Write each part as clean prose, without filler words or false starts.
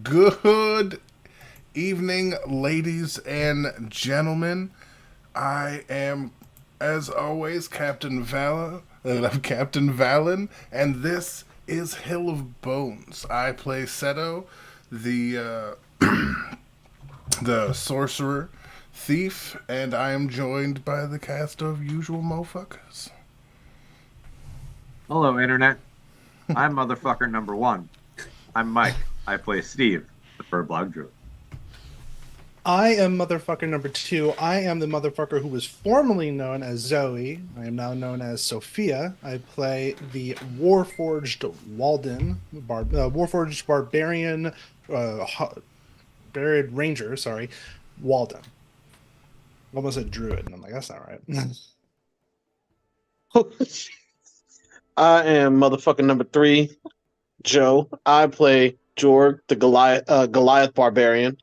Good evening, ladies and gentlemen. I am, as always, Captain Valen, and this is Hill of Bones. I play Seto, the the sorcerer thief, and I am joined by the cast of usual motherfuckers. Hello, Internet. I'm motherfucker number one. I'm Mike. I play Steve, the Furblog Druid. I am motherfucker number two. I am the motherfucker who was formerly known as Zoe. I am now known as Sophia. I play the Warforged Warforged Barbarian, Buried Ranger, sorry, Walden. Almost said Druid, and I'm like, that's not right. I am motherfucking number three, Joe. I play Jorg, the Goliath barbarian.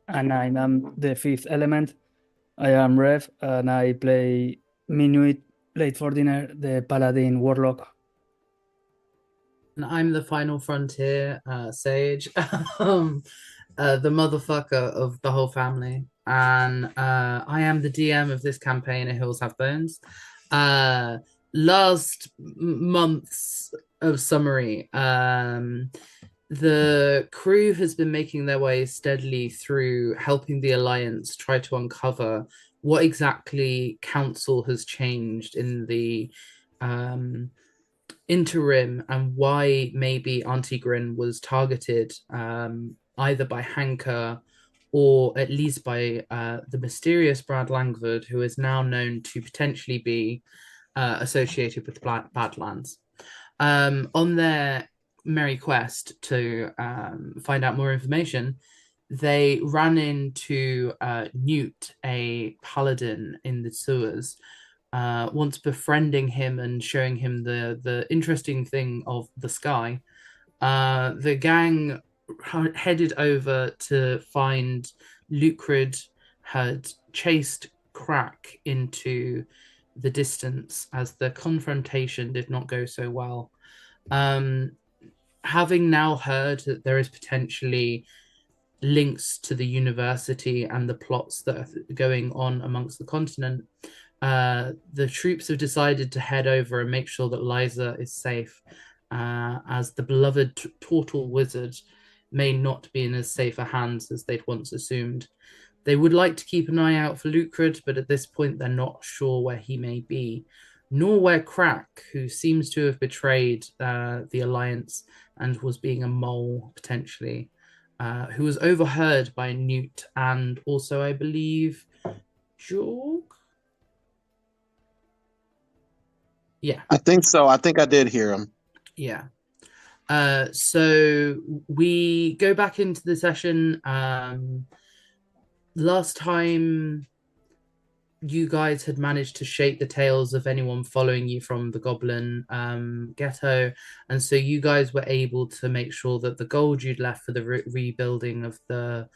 And I'm the fifth element. I am Rev, and I play Minuit Late for Dinner, the Paladin Warlock. And I'm the final frontier, Sage, the motherfucker of the whole family. And I am the DM of this campaign at Hills Have Bones. Last month's of summary, the crew has been making their way steadily through helping the Alliance try to uncover what exactly Council has changed in the interim and why maybe Auntie Grin was targeted either by Hanker or at least by the mysterious Brad Langford, who is now known to potentially be associated with the Badlands. On their merry quest to find out more information, they ran into Newt, a paladin in the sewers, once befriending him and showing him the interesting thing of the sky. The gang headed over to find Lucrid had chased Crack into the distance as the confrontation did not go so well. Having now heard that there is potentially links to the university and the plots that are going on amongst the continent, the troops have decided to head over and make sure that Liza is safe, as the beloved Tortle Wizard may not be in as safe a hands as they'd once assumed. They would like to keep an eye out for Lucrid, but at this point they're not sure where he may be, nor where Crack, who seems to have betrayed the Alliance and was being a mole, potentially, who was overheard by Newt and also, I believe, Jorg? Yeah. I think so. I think I did hear him. Yeah. So we go back into the session. Last time you guys had managed to shake the tails of anyone following you from the Goblin ghetto, and so you guys were able to make sure that the gold you'd left for the rebuilding of the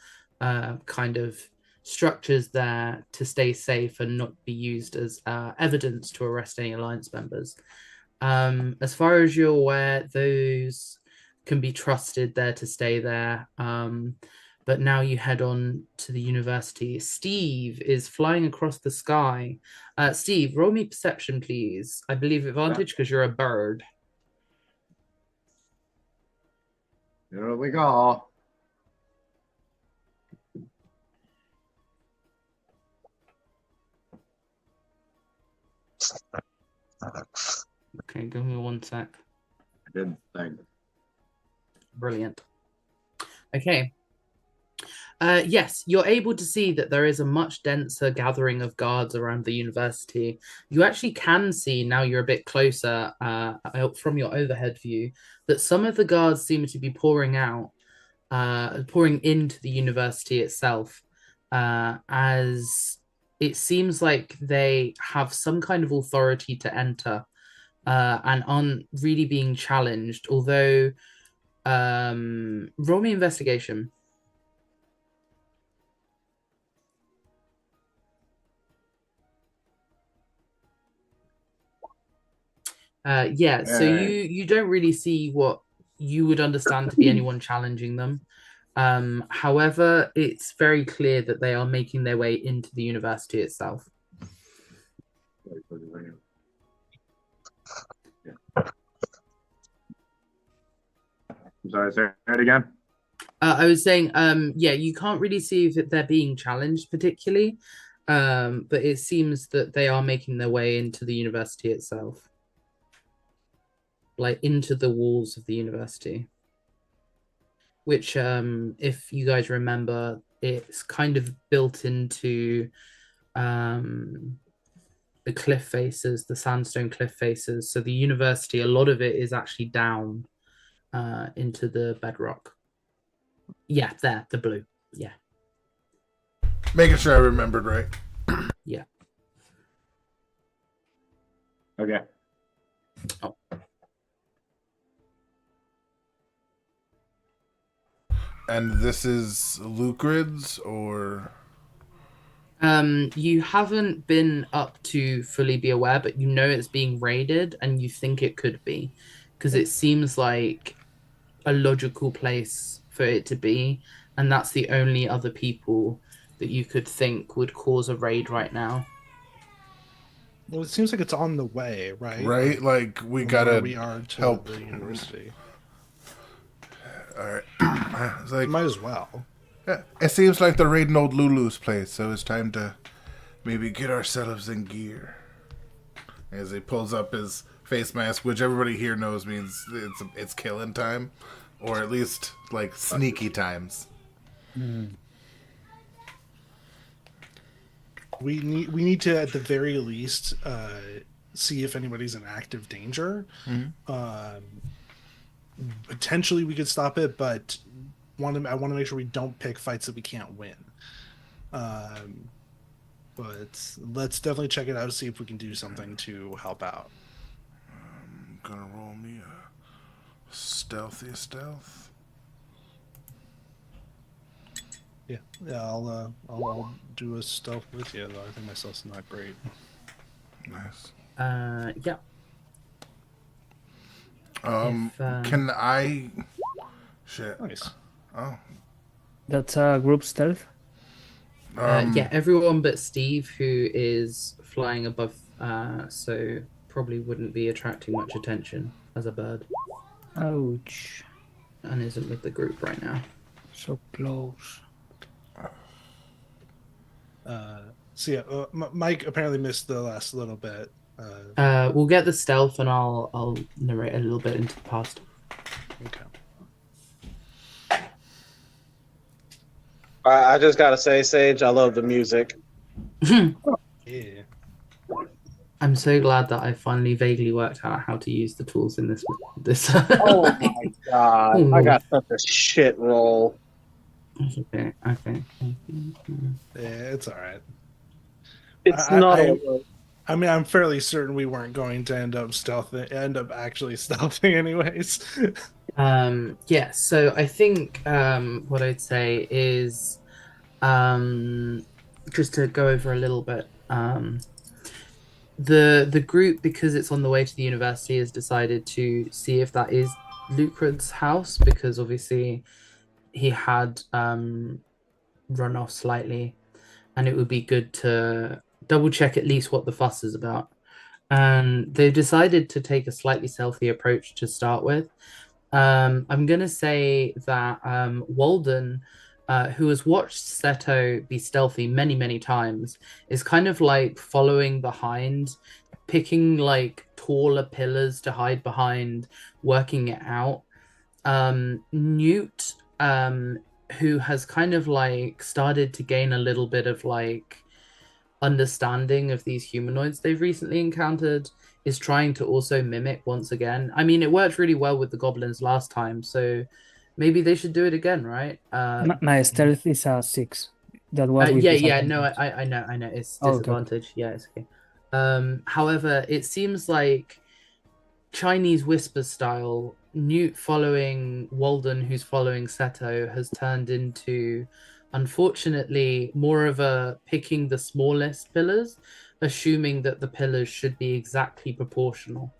kind of structures there to stay safe and not be used as evidence to arrest any Alliance members. As far as you're aware, those can be trusted there to stay there. But now you head on to the university. Steve is flying across the sky. Steve, roll me perception, please. I believe advantage because you're a bird. Here we go. Okay, give me 1 sec. I did think. Brilliant. Okay. Yes, you're able to see that there is a much denser gathering of guards around the university. You actually can see, now you're a bit closer from your overhead view, that some of the guards seem to be pouring into the university itself, as it seems like they have some kind of authority to enter and aren't really being challenged, although roll me investigation. Yeah, so you don't really see what you would understand to be anyone challenging them. However, it's very clear that they are making their way into the university itself. I'm sorry, say it again. I was saying, yeah, you can't really see that they're being challenged particularly, but it seems that they are making their way into the university itself, like into the walls of the university, which, if you guys remember, it's kind of built into the cliff faces, the sandstone cliff faces. So the university, a lot of it is actually down into the bedrock. Yeah, there, the blue. Yeah. Making sure I remembered right. Yeah. Okay. Oh. And this is Lucrid's, or You haven't been up to fully be aware, but you know it's being raided and you think it could be, because it seems like a logical place for it to be, and that's the only other people that you could think would cause a raid right now. Well, it seems like it's on the way, right? right? Like we From gotta where we are to help. the university. All right. It's like, Might as well. yeah, it seems like they're raiding old Lulu's place, so it's time to maybe get ourselves in gear. As he pulls up his face mask, which everybody here knows means it's killing time, or at least like sneaky times. We need to, at the very least, see if anybody's in active danger. Potentially, we could stop it, but I want to make sure we don't pick fights that we can't win. But let's definitely check it out, see if we can do something to help out. I'm gonna roll me a stealth. Yeah, I'll do a stealth with you, though I think my stealth's not great. Nice. Yeah. Can I? Shit. Nice. Oh. That's a group stealth. Yeah, everyone but Steve, who is flying above, so probably wouldn't be attracting much attention as a bird, Ouch. and isn't with the group right now. So close. So yeah, Mike apparently missed the last little bit. We'll get the stealth, and I'll narrate a little bit into the past. Okay. I just gotta say, Sage, I love the music. Yeah. I'm so glad that I finally vaguely worked out how to use the tools in this. Oh my god, Ooh. I got such a shit roll. Okay. Yeah, it's all right. It's I- not. I- I mean, I'm fairly certain we weren't going to end up actually stealthing anyways. Yeah, so I think what I'd say is just to go over a little bit, the group, because it's on the way to the university, has decided to see if that is Lucred's house, because obviously he had run off slightly, and it would be good to double check at least what the fuss is about. And they've decided to take a slightly stealthy approach to start with. I'm going to say that Walden, who has watched Seto be stealthy many, many times, is kind of like following behind, picking like taller pillars to hide behind, working it out. Newt, who has kind of like started to gain a little bit of like understanding of these humanoids they've recently encountered, is trying to also mimic once again. I mean, it worked really well with the goblins last time, so maybe they should do it again, right? My stealth is a 6. That was with Yeah, no, disadvantage. I know, it's Oh, okay. disadvantage. Yeah, it's okay. However, it seems like Chinese whisper style, Newt following Walden, who's following Seto, has turned into, unfortunately, more of a picking the smallest pillars, assuming that the pillars should be exactly proportional.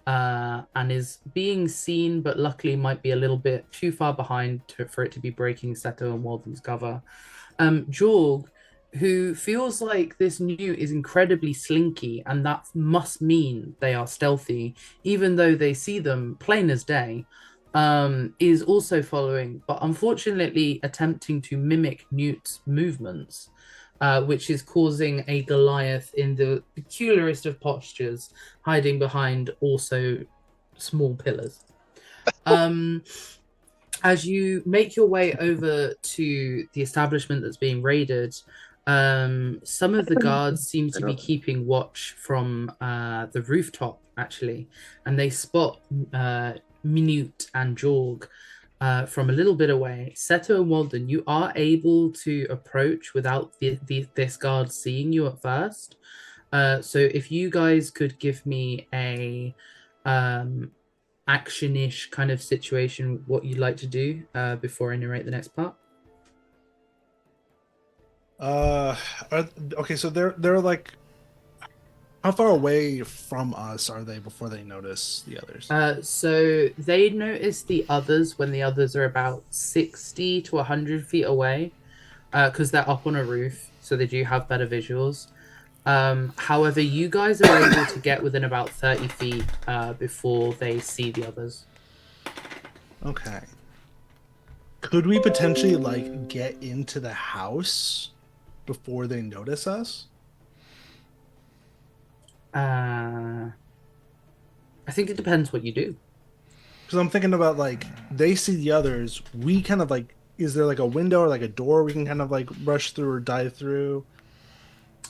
And is being seen, but luckily might be a little bit too far behind for it to be breaking Seto and Walden's cover. Jorg, who feels like this Newt is incredibly slinky, and that must mean they are stealthy, even though they see them plain as day, is also following, but unfortunately attempting to mimic Newt's movements, which is causing a Goliath in the peculiarest of postures, hiding behind also small pillars. As you make your way over to the establishment that's being raided, some of the guards seem to be keeping watch from the rooftop, actually, and they spot Minute and Jorg from a little bit away. Seto and Walden, you are able to approach without this guard seeing you at first. So if you guys could give me a action-ish kind of situation, what you'd like to do before I narrate the next part. Okay, so they're like, how far away from us are they before they notice the others? So they notice the others when the others are about 60 to 100 feet away, because they're up on a roof, so they do have better visuals. However, you guys are able to get within about 30 feet before they see the others. Okay. Could we potentially like get into the house before they notice us? I think it depends what you do. Because I'm thinking about like they see the others, we kind of like, is there like a window or like a door we can kind of like rush through or dive through?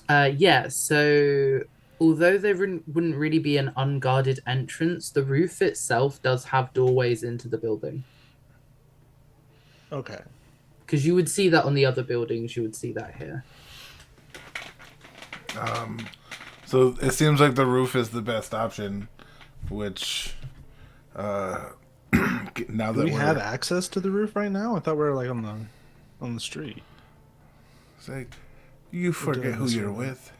Yeah, so although there wouldn't really be an unguarded entrance, the roof itself does have doorways into the building. Okay. Because you would see that on the other buildings, you would see that here. So it seems like the roof is the best option, which now Do that we we're have access to the roof right now? I thought we were like on the street. it's like, you forget doing who this you're right now. with.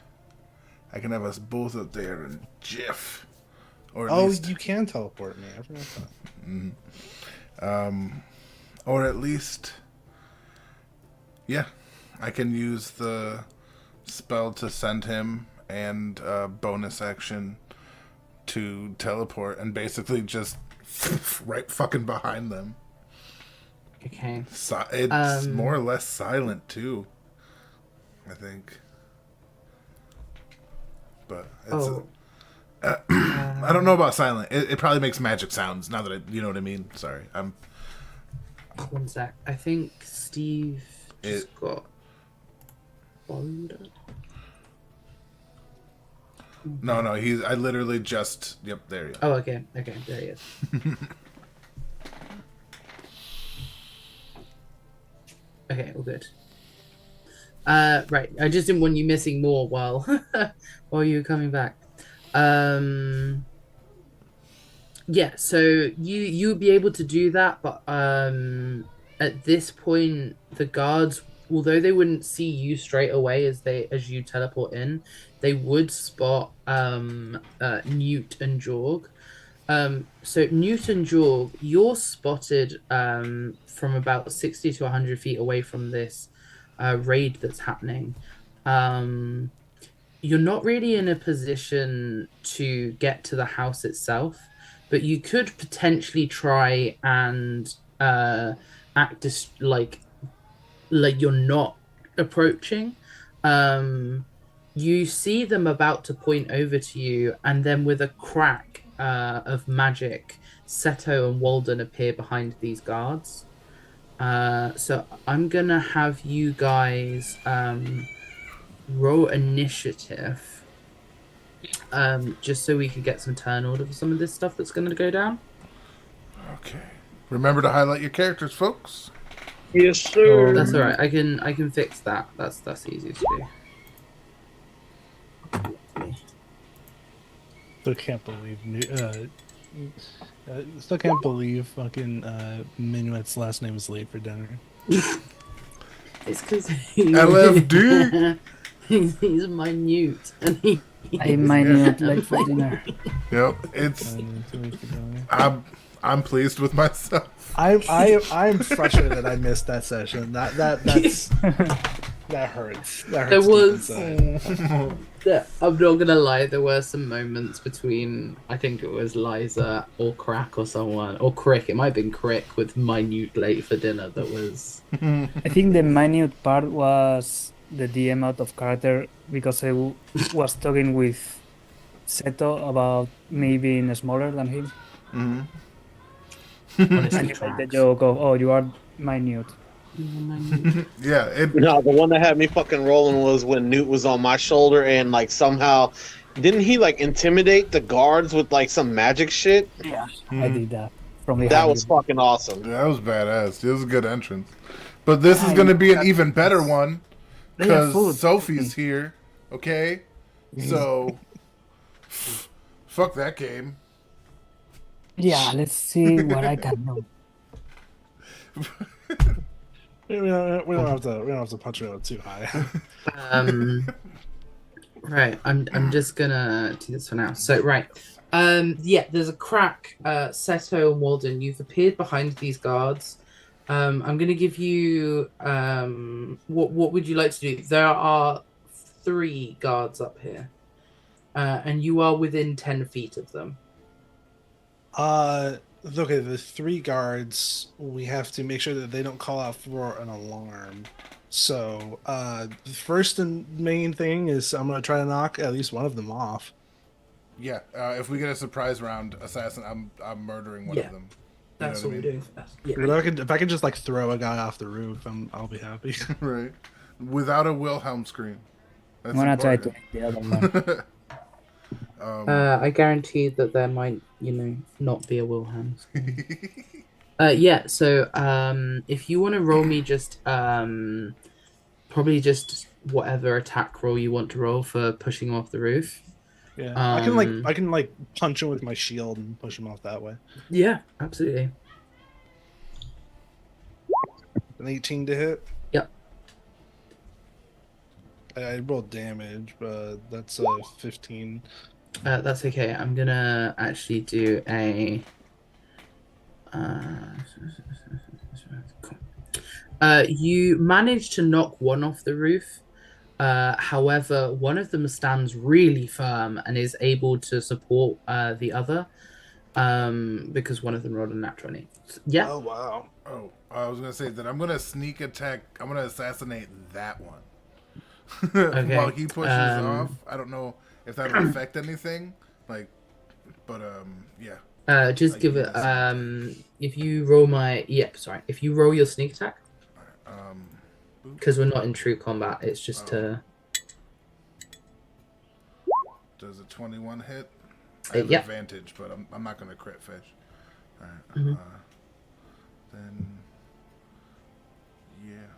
I can have us both up there in jiff, or at Oh, least, you can teleport me. I forgot that. or at least, yeah, I can use the spell to send him and bonus action to teleport and basically just right fucking behind them. Okay. It's more or less silent too, I think. But it's I don't know about silent. It probably makes magic sounds. Now that you know what I mean. Sorry, I'm. One sec. I think Steve just got followed. No. I literally just. Yep, there you go. Oh, okay. Okay, there he is. Okay, all good. Right. I just didn't want you missing more while you were coming back. Yeah, so you would be able to do that, but at this point the guards, although they wouldn't see you straight away as you teleport in, they would spot Newt and Jorg. So Newt and Jorg, you're spotted from about 60 to 100 feet away from this raid that's happening. You're not really in a position to get to the house itself, but you could potentially try and act as like you're not approaching. You see them about to point over to you, and then with a crack of magic, Seto and Walden appear behind these guards. So I'm gonna have you guys roll initiative, just so we can get some turn order for some of this stuff that's gonna go down. Okay. Remember to highlight your characters, folks. Yes, sir. That's all right. I can fix that. That's easy to do. Still can't believe still can't believe fucking Minuet's last name is late for dinner. It's because LFD. he's minute and he. I minute late for dinner. Yep. It's. I'm pleased with myself. I'm frustrated that I missed that session. That hurts. That hurts. There was. inside. I'm not gonna lie. There were some moments between. I think it was Liza or Crack or someone or Crick. It might have been Crick with minute late for dinner. That was. I think the minute part was the DM out of character because I was talking with Seto about me being smaller than him. Mm-hmm. Honestly, And he made the joke of, "Oh, you are minute." Yeah. It. No, the one that had me fucking rolling was when Newt was on my shoulder and like somehow didn't he like intimidate the guards with like some magic shit? Yeah, I Mhm. did that from behind. That was you. fucking awesome. That was badass. It was a good entrance. But this is going to be an even better one They have food. because Sophie's here. Okay? So, fuck that game. Yeah, let's see what I can do. We don't have to punch it out too high. Right. I'm just gonna do this for now. So right. Yeah. There's a Crack. Seto and Walden. You've appeared behind these guards. I'm gonna give you. What would you like to do? There are 3 guards up here, and you are within 10 feet of them. Okay, the 3 guards, we have to make sure that they don't call out for an alarm. So, the first and main thing is I'm gonna try to knock at least one of them off. Yeah. If we get a surprise round assassin, I'm murdering one Yeah. of them. That's know what what we're I mean? doing first. Yeah. But if I could just like throw a guy off the roof, I'll be happy. Right. Without a Wilhelm scream. I'm That's gonna try to important. hit the other one. I guarantee that there might, not be a Wilhelm. Yeah. So, if you want to roll me just, probably just whatever attack roll you want to roll for pushing off the roof. Yeah, Um, I can punch him with my shield and push him off that way. Yeah, absolutely. An 18 to hit. Yep. I rolled damage, but that's 15. That's okay. I'm gonna actually do a. You managed to knock one off the roof. However, one of them stands really firm and is able to support the other, because one of them rolled a nat 20. Yeah. Oh wow. Oh, I was gonna say that I'm gonna sneak attack. I'm gonna assassinate that one. Okay, While he pushes off, I don't know if that'll affect anything. Like, but yeah. Just Like, give it. yes. If you roll if you roll your sneak attack, because we're not in true combat, it's just to. Does a 21 hit? I have Yeah. advantage, but I'm not gonna crit fish. All right. Mhm. Then yeah.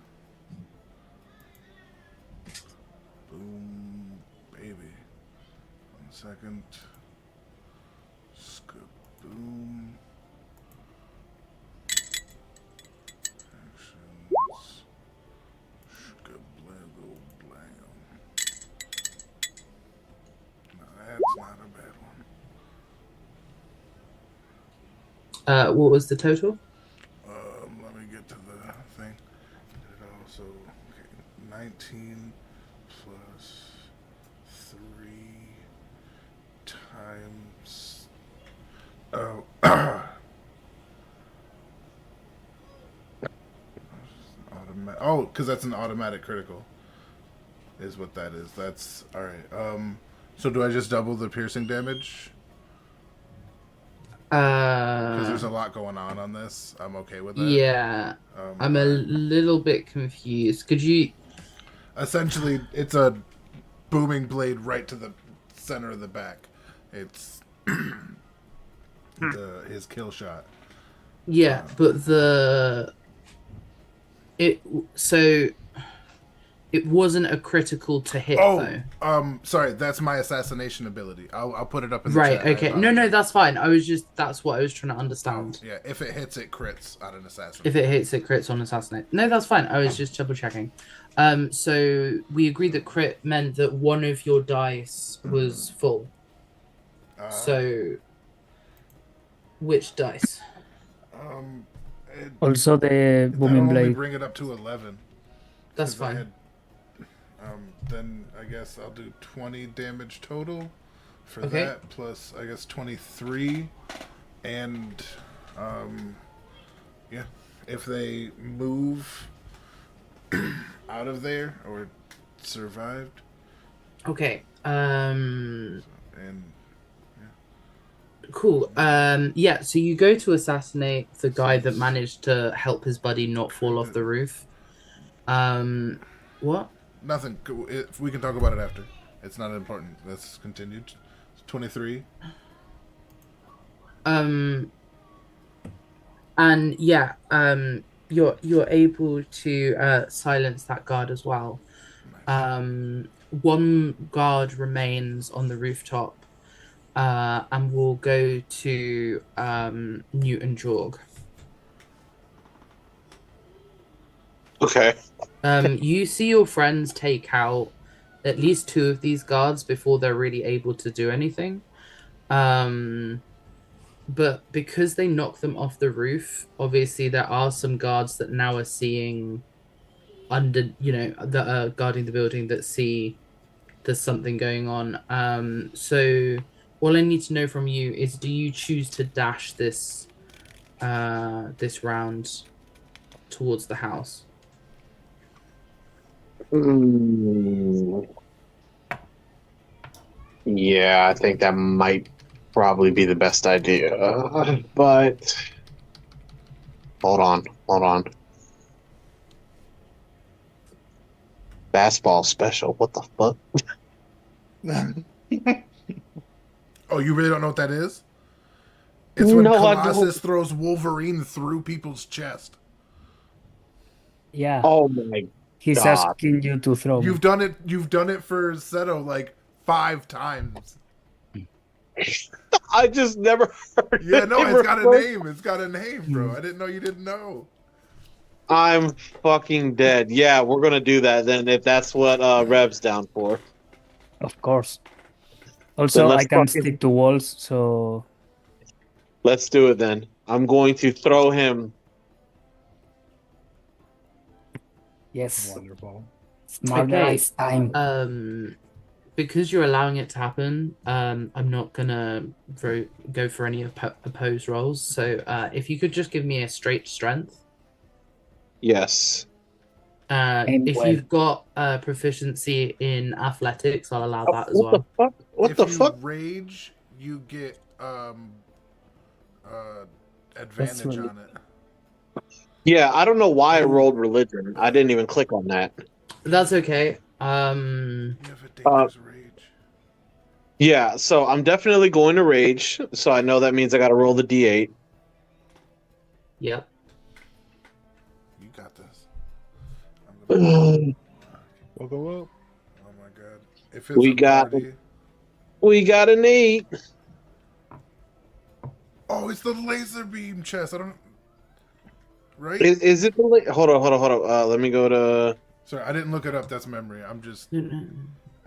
Boom, baby. 1 second. Boom. Actions. Skablago blam. No, that's not a bad one. What was the total? Let me get to the thing. It also okay, 19 plus 3 times. Oh. Oh, because that's an automatic critical. Is what that is. That's all right. So do I just double the piercing damage? Because there's a Uh, lot going on this. I'm okay with that. yeah, I'm a Alright. little bit confused. Could you? Essentially, it's a booming blade right to the center of the back. It's his kill shot. Yeah, but it so it wasn't a critical to hit though. Sorry, that's my assassination ability. I'll put it up in the Right. chat. I Okay. No, apologize. that's fine. That's what I was trying to understand. Yeah, if it hits, it crits on an assassin. If it hits, it crits on assassinate. No, that's fine. I was just double checking. So we agreed that crit meant that one of your dice was full. So, which dice? It, Also, the that'll booming only blade. bring it up to 11. That's 'Cause I fine. had- then I guess I'll do 20 damage total for Okay. that, plus I guess 23, and yeah, if they move out of there or survived, Okay. and Cool. Yeah. So you go to assassinate the guy that managed to help his buddy not fall off the roof. What? nothing. If we can talk about it after, it's not important. Let's continue. 23. And yeah, you're able to silence that guard as well. One guard remains on the rooftop, and we'll go to Newt and Jorg. Okay. You see your friends take out at least two of these guards before they're really able to do anything. But because they knock them off the roof, obviously there are some guards that now are seeing that are guarding the building that see there's something going on. So all I need to know from you is, do you choose to dash this round towards the house? Yeah, I think that might probably be the best idea. But hold on. Basketball special. What the fuck? Oh, you really don't know what that is? It's when No, I don't. Colossus throws Wolverine through people's chest. Yeah, Oh my! he's God. asking you to throw. You've done it. You've done it for Seto like 5 times. I just never heard. Yeah, no, it it's got a referred- name. It's got a name, bro. I didn't know you didn't know. I'm fucking dead. Yeah, we're gonna do that then if that's what Rev's down for. Of course. Also, let's I can fucking- stick to walls, so Let's do it then. I'm going to throw him. yes, Wonderful. smart Okay. guys time. Because you're allowing it to happen, I'm not gonna go for any opposed rolls. So if you could just give me a straight strength. Yes. Aim If well. you've got proficiency in athletics, I'll allow that as What well. the fuck? What if the you fuck? rage, you get advantage really- on it. Yeah, I don't know why I rolled religion. I didn't even click on that. That's okay. You have a dangerous rage. Yeah, so I'm definitely going to rage. So I know that means I got to roll the d8. Yep. You got this. I'm gonna... We'll go up. Oh my god! If it's We a got- party... We got an 8. Oh, it's the laser beam chest. I don't. Right? Is it the hold on. Let me go to. Sorry, I didn't look it up. That's memory. I'm just.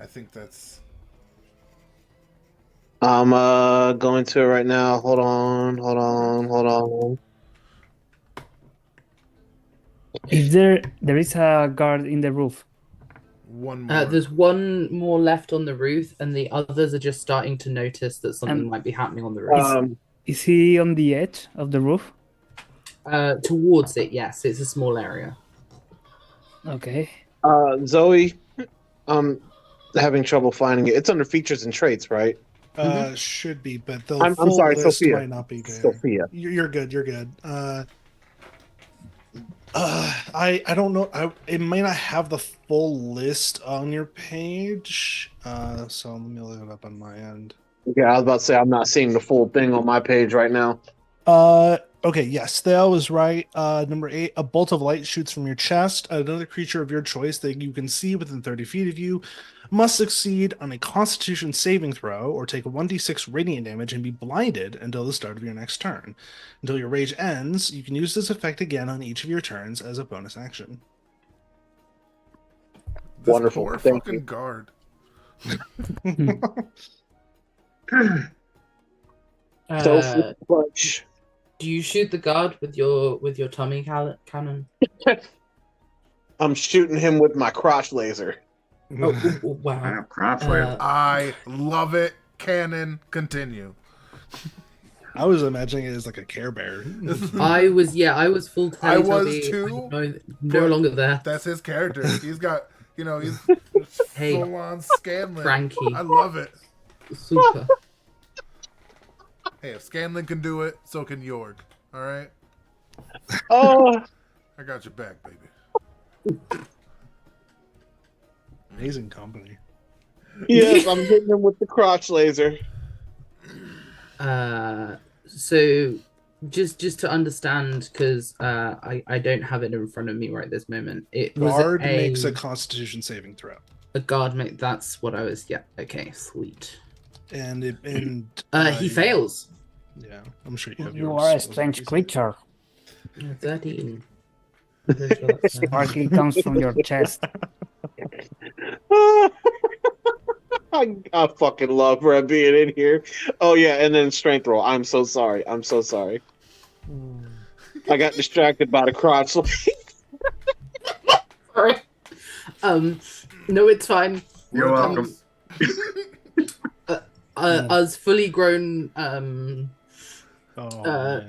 I think that's. I'm going to it right now. Hold on. Is there is a guard in the roof? One more. There's one more left on the roof, and the others are just starting to notice that something might be happening on the roof. Is he on the edge of the roof? Towards it, yes. It's a small area. Okay. Zoe, I'm having trouble finding it. It's under features and traits, right? Should be, but the I'm full sorry, list Sophia. might not be there. Sophia. You're good. You're good. I don't know. It might not have the full list on your page. So let me look it up on my end. Yeah, I was about to say I'm not seeing the full thing on my page right now. Okay, yes, Thale was right. Number 8, a bolt of light shoots from your chest. Another creature of your choice that you can see within 30 feet of you must succeed on a Constitution saving throw or take 1d6 radiant damage and be blinded until the start of your next turn. Until your rage ends, you can use this effect again on each of your turns as a bonus action. This Wonderful. poor Thank fucking you. guard. So much. Do you shoot the guard with your tummy cannon? I'm shooting him with my crotch laser. Oh, I wow. have crotch laser. I love it. Canon, continue. I was imagining it as like a Care Bear. I was full I was Teletubby. too, No but longer there. That's his character. He's got, he's Hey, full on Scanlan. Frankie. I love it. Super. Hey, if Scanlan can do it, so can Yorg. All right? Oh, I got your back, baby. Amazing company. yes, I'm hitting him with the crotch laser. So just to understand, because I don't have it in front of me right this moment. It was Guard makes a Constitution saving throw, a guard make. That's what I was. Yeah. Okay. Sweet. and He fails. Yeah, I'm sure you have. You yours. are a strange creature. 13. Sparking comes from your chest. I fucking love Red being in here. Oh yeah, and then strength roll. I'm so sorry. I'm so sorry. I got distracted by the crotch. Sorry. No, it's fine. You're welcome. Us fully grown Man.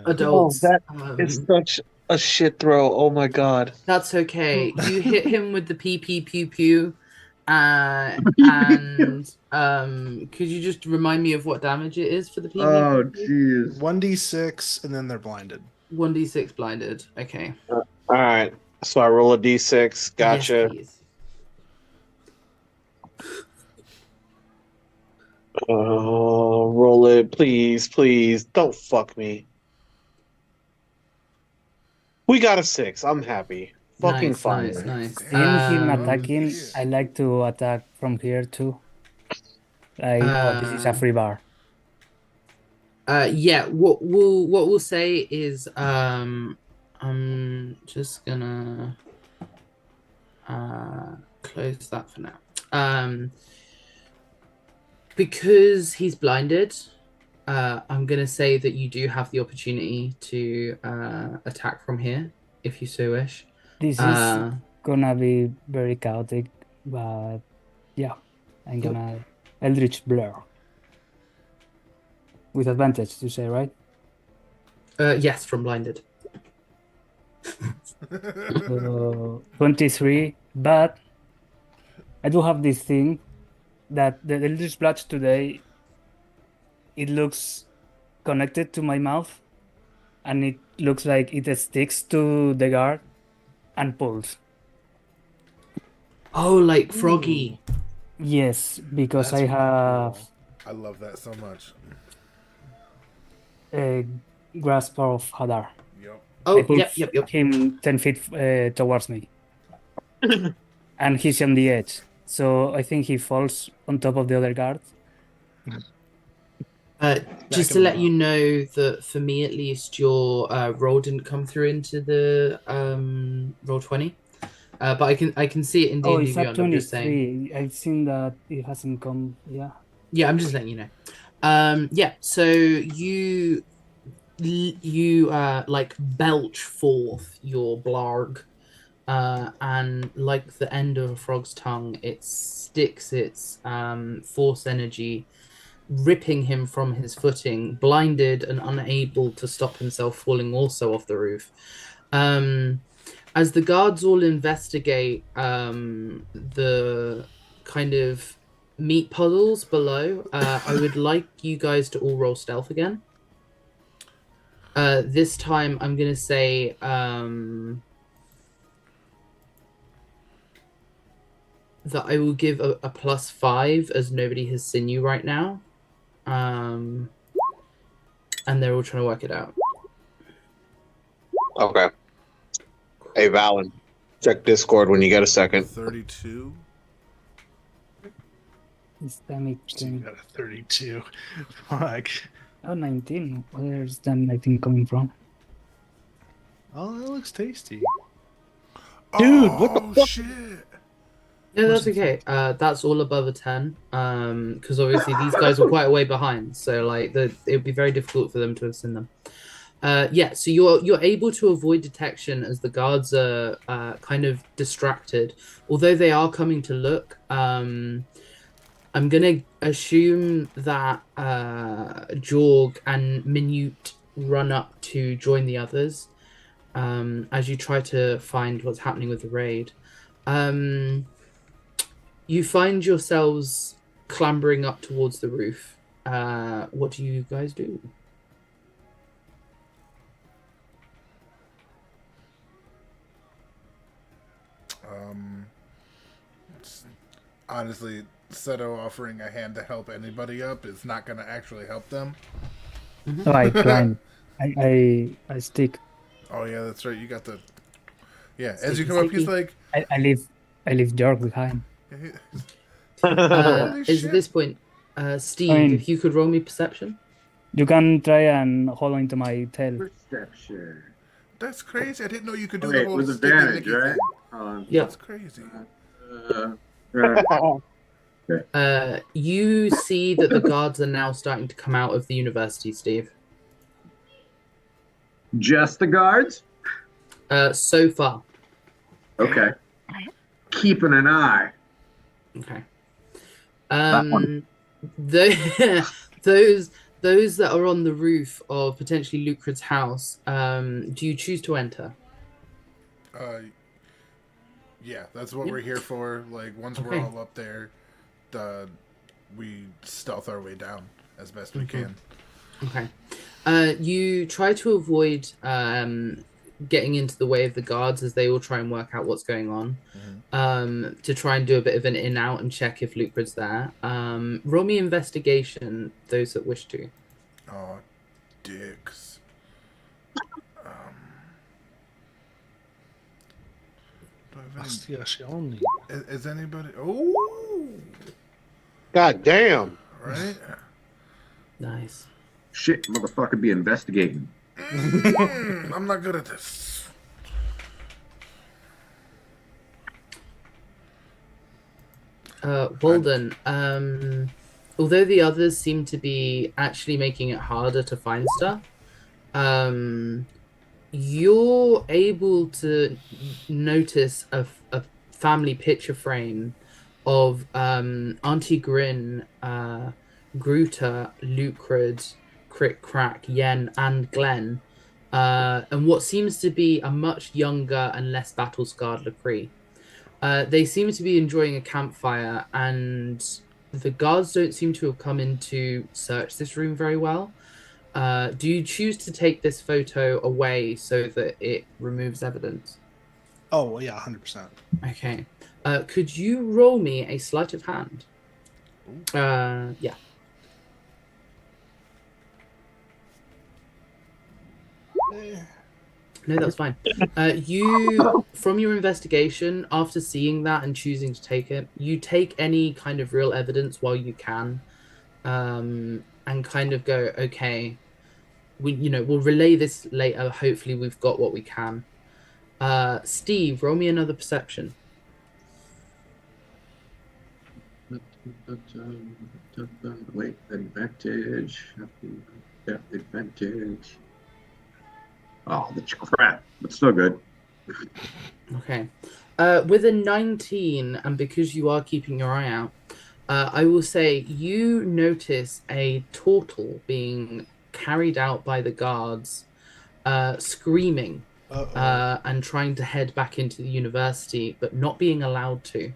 adults. Oh, that it's such a shit throw. Oh my god. That's okay. You hit him with the pee pee pew pew. And could you just remind me of what damage it is for the pee pee? Oh, jeez. 1d6, and then they're blinded. 1d6 blinded. Okay. All right. So I roll a d6. Gotcha. Yes, Roll it, please, please. Don't fuck me. We got a 6. I'm happy. Fucking nice, fine. nice. Seeing him attacking, yeah. I like to attack from here too. Like, this is a free bar. Yeah. What we'll say is I'm just gonna close that for now. Because he's blinded, I'm gonna say that you do have the opportunity to attack from here if you so wish. This is gonna be very chaotic, but yeah, I'm gonna Eldritch Blur. With advantage, you say, right? Yes, from blinded. 23, but I do have this thing that the Eldritch Blast today, it looks connected to my mouth, and it looks like it sticks to the guard and pulls. Oh, like Froggy. Yes, because That's I have cool. I love that so much. a grasp of Hadar. Yep. Oh, I pull yep. him 10 feet towards me. And he's on the edge. So I think he falls on top of the other guard. Just to let you know that for me at least, your roll didn't come through into the roll 20. But I can see it in Oh, D&D it's at Beyond. I'm just saying. 23. I've seen that it hasn't come. Yeah. Yeah, I'm just letting you know. Yeah. So you like belch forth your blarg, and like the end of a frog's tongue, it sticks its force energy, ripping him from his footing, blinded and unable to stop himself falling also off the roof. As the guards all investigate the kind of meat puddles below. I would like you guys to all roll stealth again. This time I'm gonna say that I will give a +5 as nobody has seen you right now. And they're all trying to work it out. Okay. Hey, Valen, check Discord when you get a second. 32. Systemic You thing. got a 32. Fuck. Oh, 19. Where's that 19 coming from? Oh, that looks tasty. Dude, what the fuck? Shit. No, that's okay. That's all above a 10. Because obviously these guys were quite a way behind, so like it would be very difficult for them to have seen them. Yeah, so you're able to avoid detection as the guards are kind of distracted, although they are coming to look. I'm gonna assume that Jorg and Minute run up to join the others as you try to find what's happening with the raid. You find yourselves clambering up towards the roof. What do you guys do? Honestly, Seto offering a hand to help anybody up is not going to actually help them. Oh, I climb. I stick. Oh yeah, that's right. You got the. Yeah, as you come up, he's like. I leave Jorg behind. Holy Is shit. at this point, Steve, I mean- if you could roll me perception. You can try and hold on to my tail. Perception. That's crazy. I didn't know you could do Okay, the whole with sticky advantage, nicky right? thing. Yeah. That's crazy. You see that the guards are now starting to come out of the university, Steve. Just the guards? So far. Okay. Keeping an eye. Okay. That one. Those that are on the roof of potentially Lucred's house, do you choose to enter? Yeah, that's what Yep. we're here for. Like, once we're Okay. all up there, we stealth our way down as best we Mhm. can. Okay. You try to avoid getting into the way of the guards as they all try and work out what's going on. To try and do a bit of an in out and check if Lucred's there. Roll me investigation, those that wish to. Oh, dicks. Do I have Investigazione. is anybody? Oh, God damn. right. Nice. Shit, motherfucker be investigating. I'm not good at this. Walden, although the others seem to be actually making it harder to find stuff, you're able to notice a family picture frame of Auntie Grin, Gruta, Lucred, Crick Crack, Yen, and Glenn, and what seems to be a much younger and less battle-scarred Lacree. They seem to be enjoying a campfire, and the guards don't seem to have come in to search this room very well. Do you choose to take this photo away so that it removes evidence? Oh, well, yeah, 100%. Okay. Could you roll me a sleight of hand? Yeah. No, that's fine. You, from your investigation, after seeing that and choosing to take it, you take any kind of real evidence while you can, and kind of go, okay, we'll relay this later. Hopefully, we've got what we can. Steve, roll me another perception. Wait, advantage. Yeah, advantage. Oh, the crap. But still good. Okay. With a 19, and because you are keeping your eye out, I will say you notice a turtle being carried out by the guards, screaming and trying to head back into the university, but not being allowed to.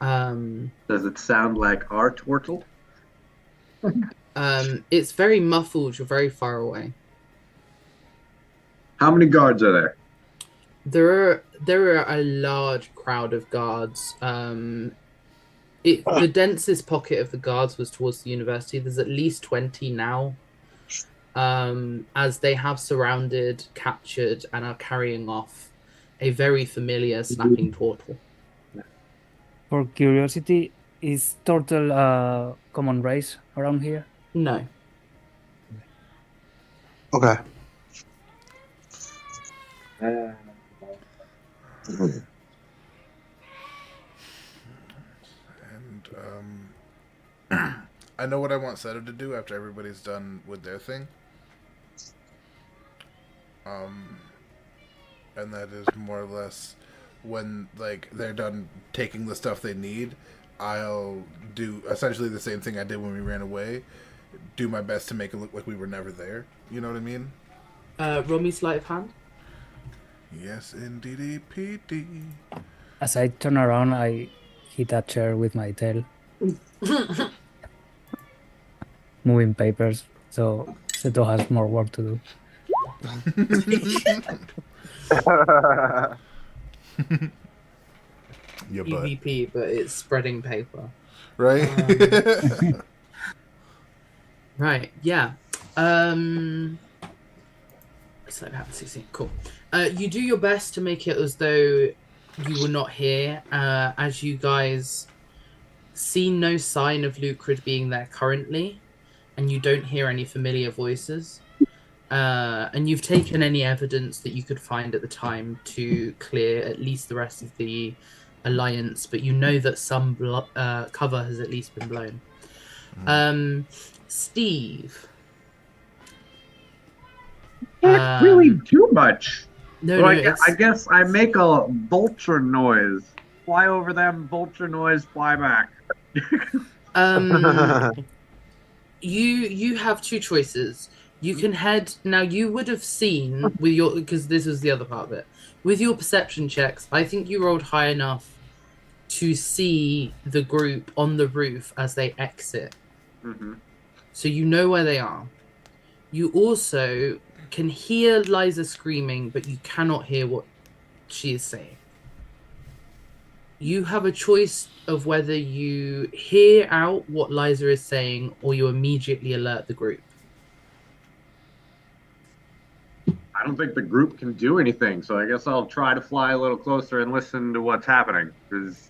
Does it sound like our turtle? It's very muffled. You're very far away. How many guards are there? There are a large crowd of guards. The densest pocket of the guards was towards the university. There's at least 20 now, as they have surrounded, captured, and are carrying off a very familiar snapping turtle. For curiosity, is turtle a common race around here? No. Okay. And I know what I want Seto to do after everybody's done with their thing. And that is more or less when like they're done taking the stuff they need, I'll do essentially the same thing I did when we ran away. Do my best to make it look like we were never there. You know what I mean? Roll me sleight of hand. Yes, indeedy, PD. As I turn around, I hit a chair with my tail. Moving papers, so Seto has more work to do. Your butt. EVP, but it's spreading paper. Right? Right, yeah. So that happens 16. Cool. You do your best to make it as though you were not here, as you guys see no sign of Lucrid being there currently, and you don't hear any familiar voices. And you've taken any evidence that you could find at the time to clear at least the rest of the Alliance, but you know that some cover has at least been blown. Steve. Can't really do much. No, So no, I guess I make a vulture noise. Fly over them, vulture noise, fly back. You have two choices. You can head now. You would have seen with your, because this was the other part of it. With your perception checks, I think you rolled high enough to see the group on the roof as they exit. Mm-hmm. So you know where they are. You also can hear Liza screaming, but you cannot hear what she is saying. You have a choice of whether you hear out what Liza is saying or you immediately alert the group. I don't think the group can do anything, so I guess I'll try to fly a little closer and listen to what's happening, because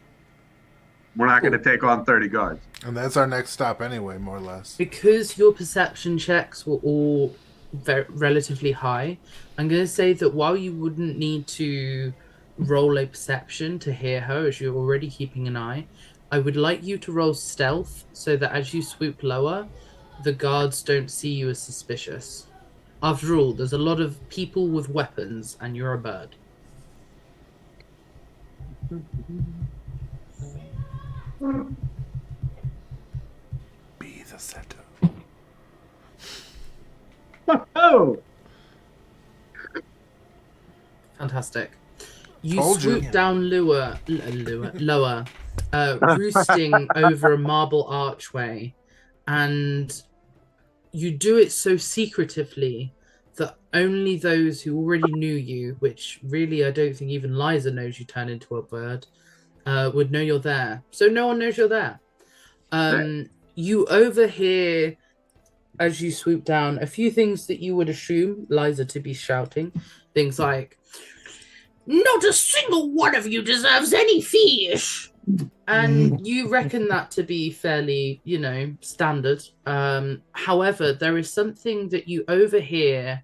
we're not going to take on 30 guards. And that's our next stop anyway, more or less. Because your perception checks were all relatively high, I'm going to say that while you wouldn't need to roll a perception to hear her, as you're already keeping an eye, I would like you to roll stealth so that as you swoop lower, the guards don't see you as suspicious. After all, there's a lot of people with weapons, and you're a bird. Be the Seto. Oh! Fantastic. You Told you. swoop down lower, roosting over a marble archway, and you do it so secretively that only those who already knew you, which really I don't think even Liza knows you turn into a bird, would know you're there. So no one knows you're there. You overhear, as you swoop down, a few things that you would assume Liza to be shouting. Things like, "Not a single one of you deserves any fish!" And you reckon that to be fairly, standard. However, there is something that you overhear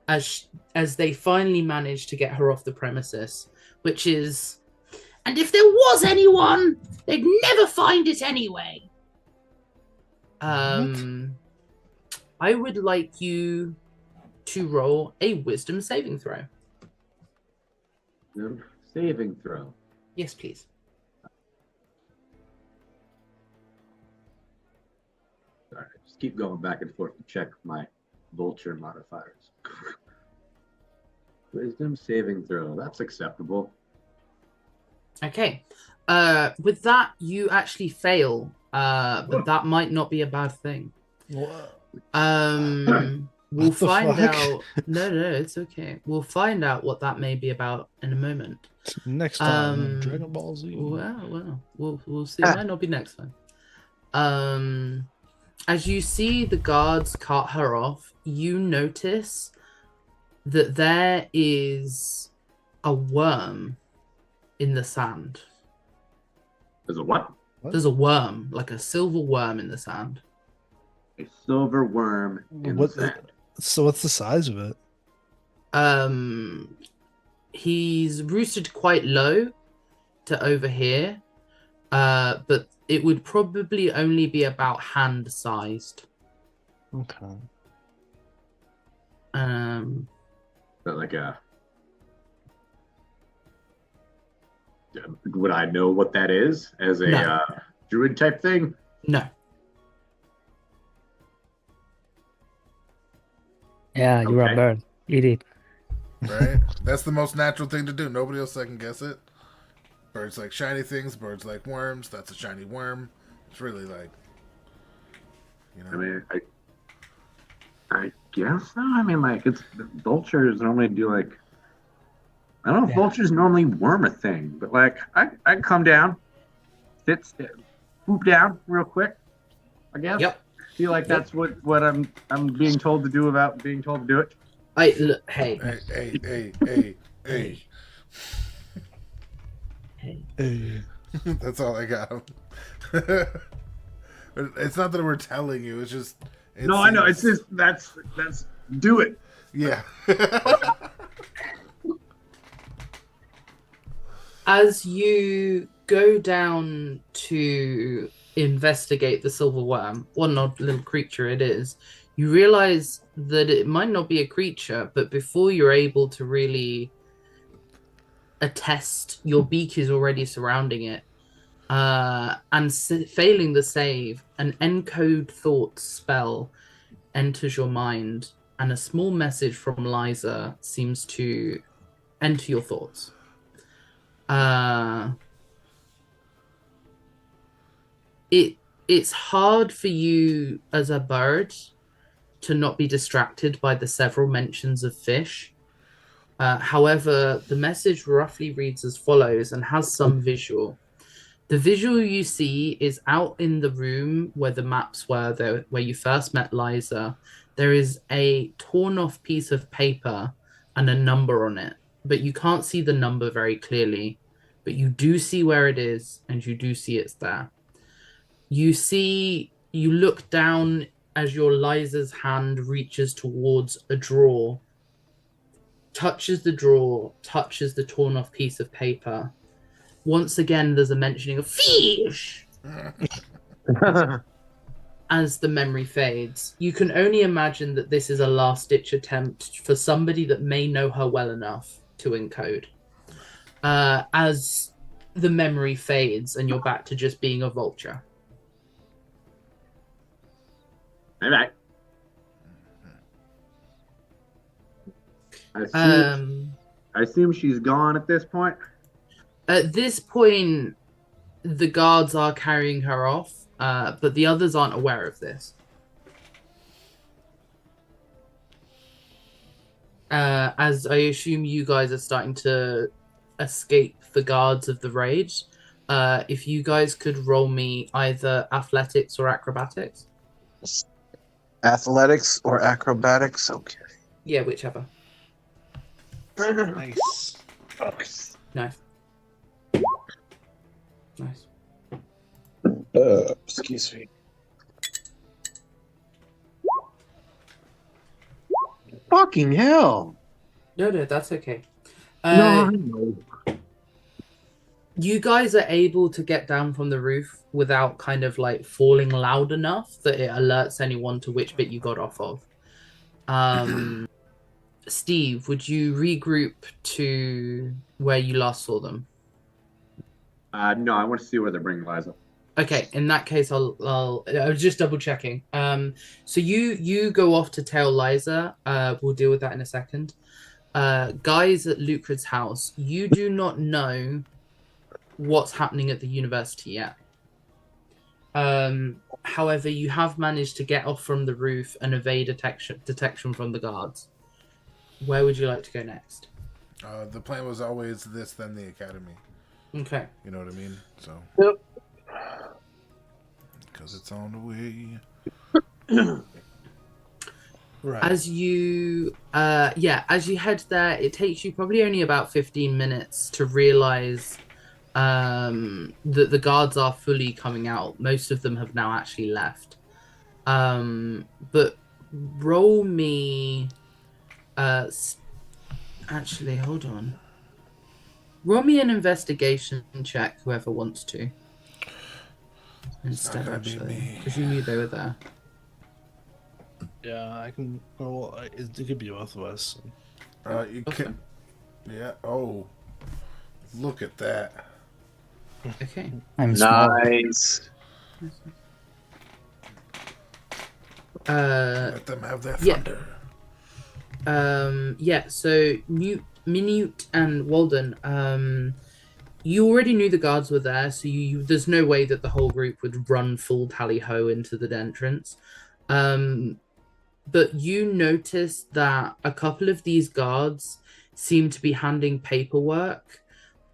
as they finally manage to get her off the premises, which is, "And if there was anyone, they'd never find it anyway." I would like you to roll a wisdom saving throw. Saving throw. Yes, please. Sorry, just keep going back and forth to check my vulture modifiers. Wisdom saving throw. That's acceptable. Okay. With that, you actually fail. But that might not be a bad thing. We'll What the find fuck? out. No, it's okay. We'll find out what that may be about in a moment. Next time, on Um, Dragon Ball Z. Well, we'll see. It might not be next time. As you see the guards cart her off, you notice that there is a worm in the sand. There's a what? There's a worm, like a silver worm in the sand. A silver worm in What the sand. So what's the size of it? He's roosted quite low to over here, but it would probably only be about hand sized. Okay. Is that like a... Would I know what that is as a No. druid type thing? No. Yeah, you're Okay. a bird. Eat it. Right? That's the most natural thing to do. Nobody else second guess it. Birds like shiny things. Birds like worms. That's a shiny worm. It's really like, you know. I mean, I guess so. I mean, like, it's vultures normally do like... I don't know if Yeah. vultures normally worm a thing, but like, I come down, sit, swoop down real quick. I guess. Yep. Feel like that's what I'm being told to do about being told to do it. Hey. Hey. Hey. That's all I got. It's not that we're telling you. It's just. No, I know. It's just that's do it. Yeah. As you go down to investigate the silver worm, what an odd little creature it is, you realize that it might not be a creature, but before you're able to really attest, your beak is already surrounding it. And failing the save, an encode thought spell enters your mind, and a small message from Liza seems to enter your thoughts. It's hard for you as a bird to not be distracted by the several mentions of fish. However, the message roughly reads as follows and has some visual. The visual you see is out in the room where the maps were, where you first met Liza. There is a torn off piece of paper and a number on it, but you can't see the number very clearly. But you do see where it is, and you do see it's there. You look down as your Liza's hand reaches towards a drawer, touches the drawer, touches the torn off piece of paper. Once again, there's a mentioning of fish. As the memory fades, you can only imagine that this is a last-ditch attempt for somebody that may know her well enough to encode. As the memory fades and you're back to just being a vulture. All right. I assume she's gone at this point. At this point, the guards are carrying her off, but the others aren't aware of this. As I assume you guys are starting to escape the guards of the raid, if you guys could roll me either athletics or acrobatics. Athletics or acrobatics? Okay. Yeah, whichever. Nice. Nice. Nice. Excuse me. Fucking hell. No, that's okay. No, I know. You guys are able to get down from the roof without kind of like falling loud enough that it alerts anyone to which bit you got off of. Steve, would you regroup to where you last saw them? No, I want to see where they're bringing Liza. Okay, in that case, I was just double checking. So you go off to tail Liza. We'll deal with that in a second. Guys at Lucred's house, you do not know what's happening at the university yet. However, you have managed to get off from the roof and evade detection from the guards. Where would you like to go next? The plan was always this, then the academy. Okay. You know what I mean? So. Yep. Because it's on the way. Right. As you head there, it takes you probably only about 15 minutes to realize that the guards are fully coming out. Most of them have now actually left. But roll me actually, hold on. Roll me an investigation check, whoever wants to. Instead, gonna be actually, me. because you knew they were there. Yeah, I can. Well, it could be both of us. You can. Yeah. Oh. Look at that. Okay. I'm small. Nice. Let them have their yeah. thunder. So Minute and Walden, you already knew the guards were there, so there's no way that the whole group would run full tally-ho into the entrance. But you noticed that a couple of these guards seem to be handing paperwork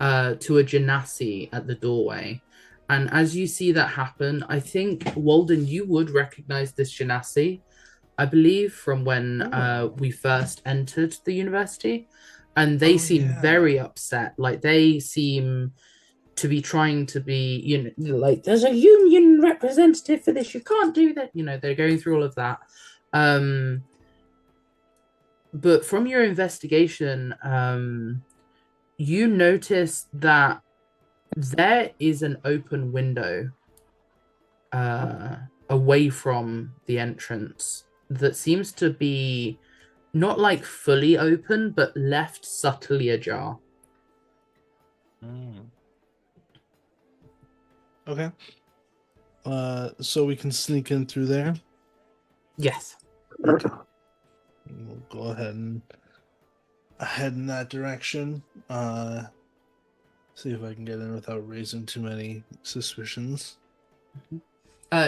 to a genasi at the doorway. And as you see that happen, I think, Walden, you would recognize this genasi, I believe, from when we first entered the university. And they seem very upset. Like, they seem to be trying to be, like, there's a union representative for this. You can't do that. They're going through all of that. But from your investigation, you notice that there is an open window away from the entrance that seems to be not like fully open, but left subtly ajar. Okay. So we can sneak in through there. Yes. We'll go ahead and head in that direction. See if I can get in without raising too many suspicions.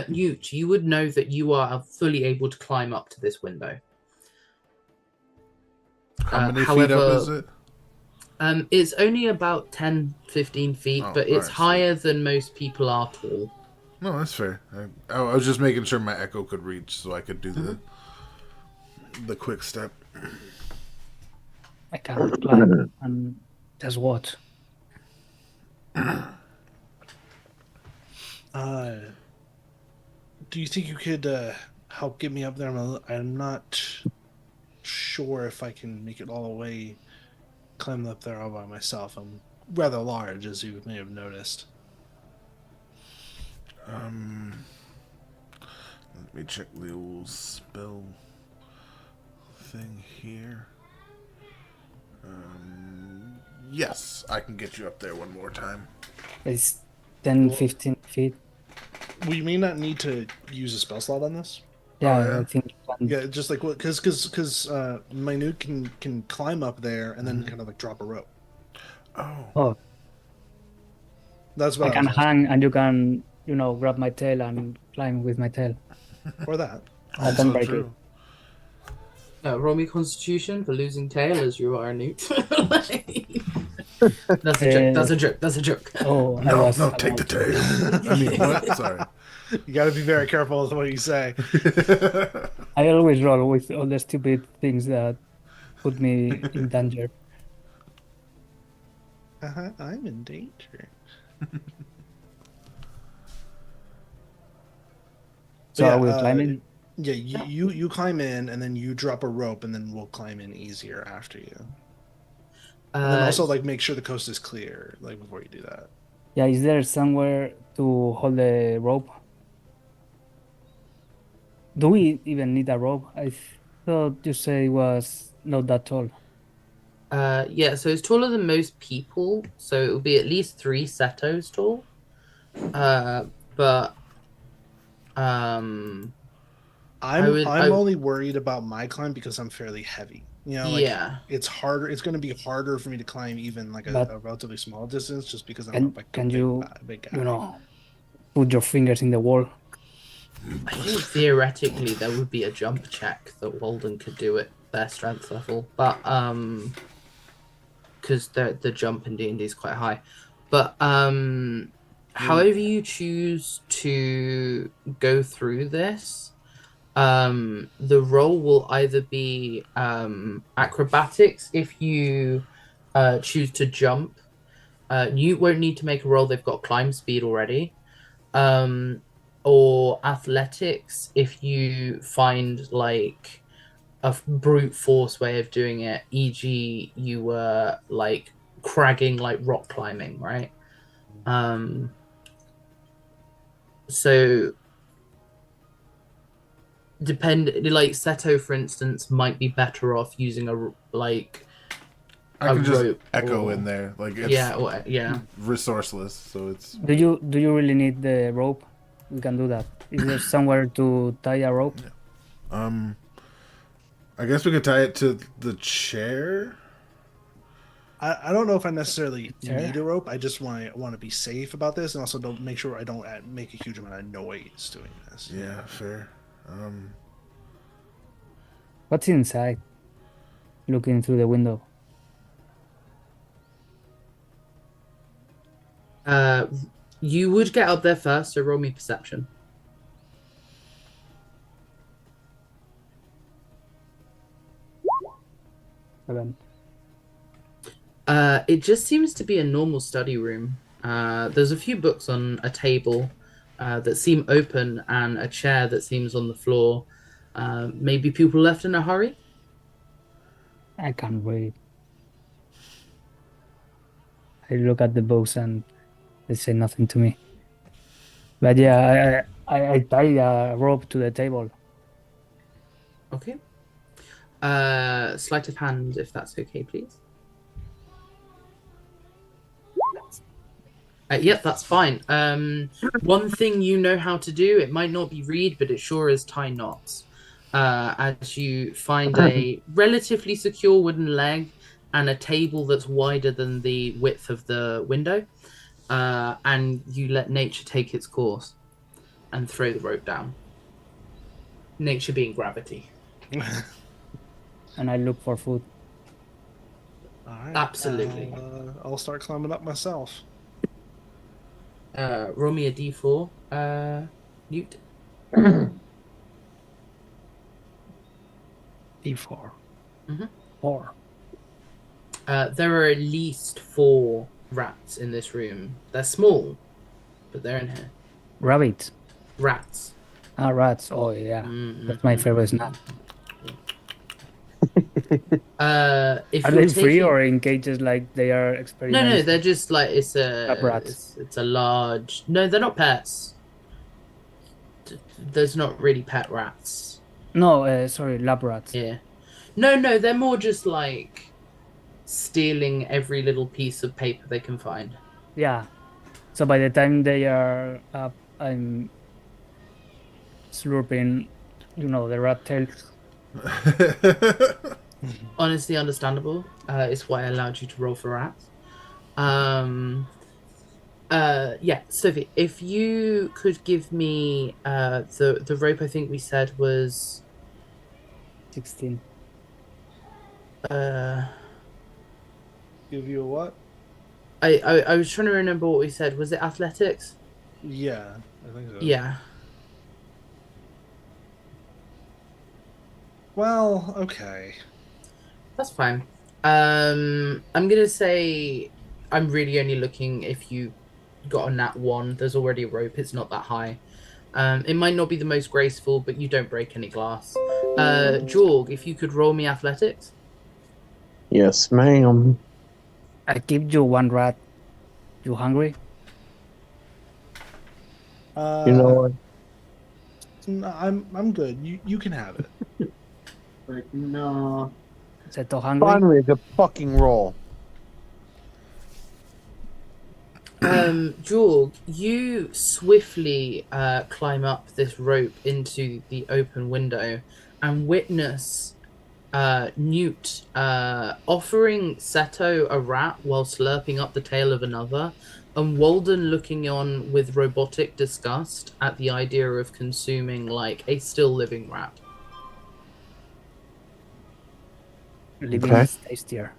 Newt, you would know that you are fully able to climb up to this window. How many feet up is it? It's only about 10-15 feet, but it's alright, higher than most people are tall. No, that's fair. I was just making sure my echo could reach, so I could do the quick step. I can climb and just watch. Do you think you could help get me up there? I'm not sure if I can make it all the way, climb up there all by myself. I'm rather large, as you may have noticed. Let me check the old spell thing here. Yes, I can get you up there one more time. It's 10-15 feet. We may not need to use a spell slot on this. Yeah, yeah? I think you can. Yeah, just like what? Because Minute can climb up there and then kind of like drop a rope. Oh, That's I what I can was hang and you can, grab my tail and climb with my tail. asking. Or that. I can break it. Roll me Constitution for losing tail as you are, Newt. That's a joke. That's a joke. That's a joke. Oh, No, take the tail. I mean, what? Sorry. You got to be very careful with what you say. I always roll with all the stupid things that put me in danger. I'm in danger. So Yeah, are we climbing? Yeah, you climb in and then you drop a rope and then we'll climb in easier after you. And then also like make sure the coast is clear like before you do that. Yeah, is there somewhere to hold the rope? Do we even need a rope? I thought you say it was not that tall. Yeah, so it's taller than most people, so it will be at least 3 setos tall. But I'm only worried about my climb because I'm fairly heavy. You know, like Yeah. it's harder. It's going to be harder for me to climb even like But- a relatively small distance, just because I'm Can like can a big, you big guy. you know put your fingers in the wall? I think theoretically there would be a jump check that Walden could do at their strength level, but because the jump in D&D is quite high. But however you choose to go through this, the roll will either be acrobatics if you choose to jump. You won't need to make a roll, they've got climb speed already. Or athletics if you find like a brute force way of doing it, e.g., you were like cragging, like rock climbing, right? So like Seto, for instance, might be better off using a like I a can just rope echo or- in there. Like it's yeah. resourceless, so it's Do you really need the rope? We can do that. Is there somewhere to tie a rope? I guess we could tie it to the chair. I don't know if I necessarily Sure. need a rope. I just want to be safe about this, and also don't make sure I don't make a huge amount of noise doing this. Yeah, fair. What's inside? Looking through the window. You would get up there first, so roll me perception. Seven. It just seems to be a normal study room. There's a few books on a table that seem open and a chair that seems on the floor. Maybe people left in a hurry? I can't read. I look at the books and they say nothing to me. But yeah, I tie a rope to the table. Okay. Sleight of hand, if that's okay, please. Yep, that's fine. One thing you know how to do, it might not be read, but it sure is tie knots. As you find a relatively secure wooden leg and a table that's wider than the width of the window, and you let nature take its course and throw the rope down. Nature being gravity. And I look for food. All right. Absolutely. I'll start climbing up myself. Roll me a d4. Newt. D4. Mhm. 4. There are at least 4 rats in this room. They're small, but they're in here. Rabbits. Rats. Ah, rats. Oh yeah, Mm, that's my favorite snack. If Are you're they free taking- or in cages like they are experimenting? No, they're just like it's a Lab rats. it's a large. No, they're not pets. There's not really pet rats. No, sorry, lab rats. Yeah. No, they're more just like stealing every little piece of paper they can find. Yeah. So by the time they are up, I'm slurping, the rat tails. Honestly, understandable. It's why I allowed you to roll for rats. Yeah, Sophie, if you could give me the rope, I think we said was 16. Give you a what? I was trying to remember what we said. Was it athletics? Yeah, I think so. Yeah. Well, okay. That's fine. I'm gonna say I'm really only looking if you got a nat 1. There's already a rope. It's not that high. It might not be the most graceful, but you don't break any glass. Jorg, if you could roll me athletics. Yes, ma'am. I give you one rat. You hungry? You know what? No, I'm good. You can have it. Like, no. Seto hungry? Finally, the fucking roll. Jorg, you swiftly climb up this rope into the open window and witness Newt offering Seto a rat while slurping up the tail of another, and Walden looking on with robotic disgust at the idea of consuming like a still living rat. Living Okay. is tastier.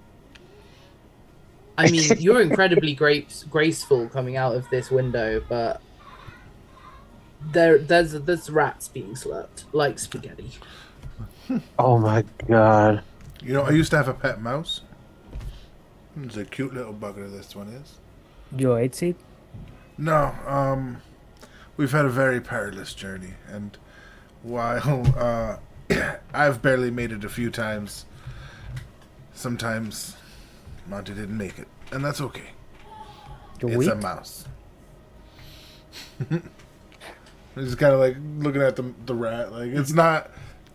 I mean, you're incredibly graceful coming out of this window, but there's rats being slurped like spaghetti. Oh my god. You know, I used to have a pet mouse. It's a cute little bugger, this one is. You ate it? No, we've had a very perilous journey, and while I've barely made it a few times, sometimes Monty didn't make it, and that's okay. You It's eat? a mouse. He's kind of like looking at the rat, like it's not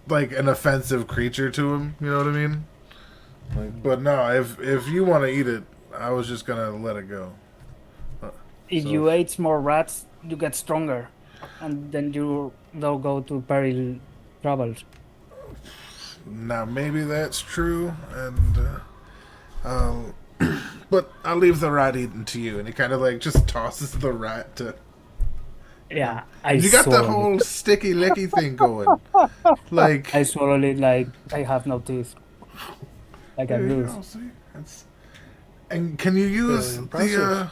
like an offensive creature to him. You know what I mean? Like, but no, if you want to eat it, I was just gonna let it go. If So- you ate more rats, you get stronger, and then you don't go to peril travels. Now maybe that's true, and but I'll leave the rat eating to you. And he kind of like just tosses the rat to. Yeah, I You got the swallowed whole it. sticky licky thing going, like. I swallowed it like I have no teeth. Like a There you goose. go, see? And can you use impressive.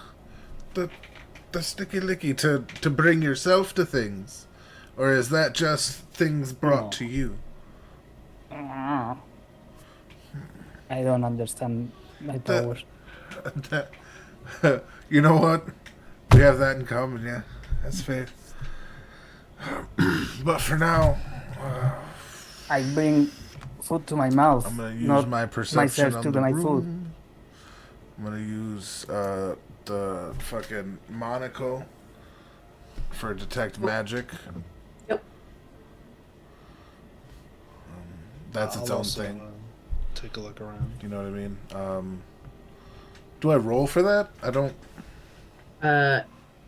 the sticky licky to bring yourself to things, or is that just things brought No. to you? I don't understand my That- powers. You know what? We have that in common, yeah. That's fair. But for now, I bring food to my mouth, I'm gonna use not my perception myself on to the my room. food. I'm gonna use the fucking monocle for detect magic. Yep. That's its I'll own also, thing. Take a look around. You know what I mean? Do I roll for that? I don't.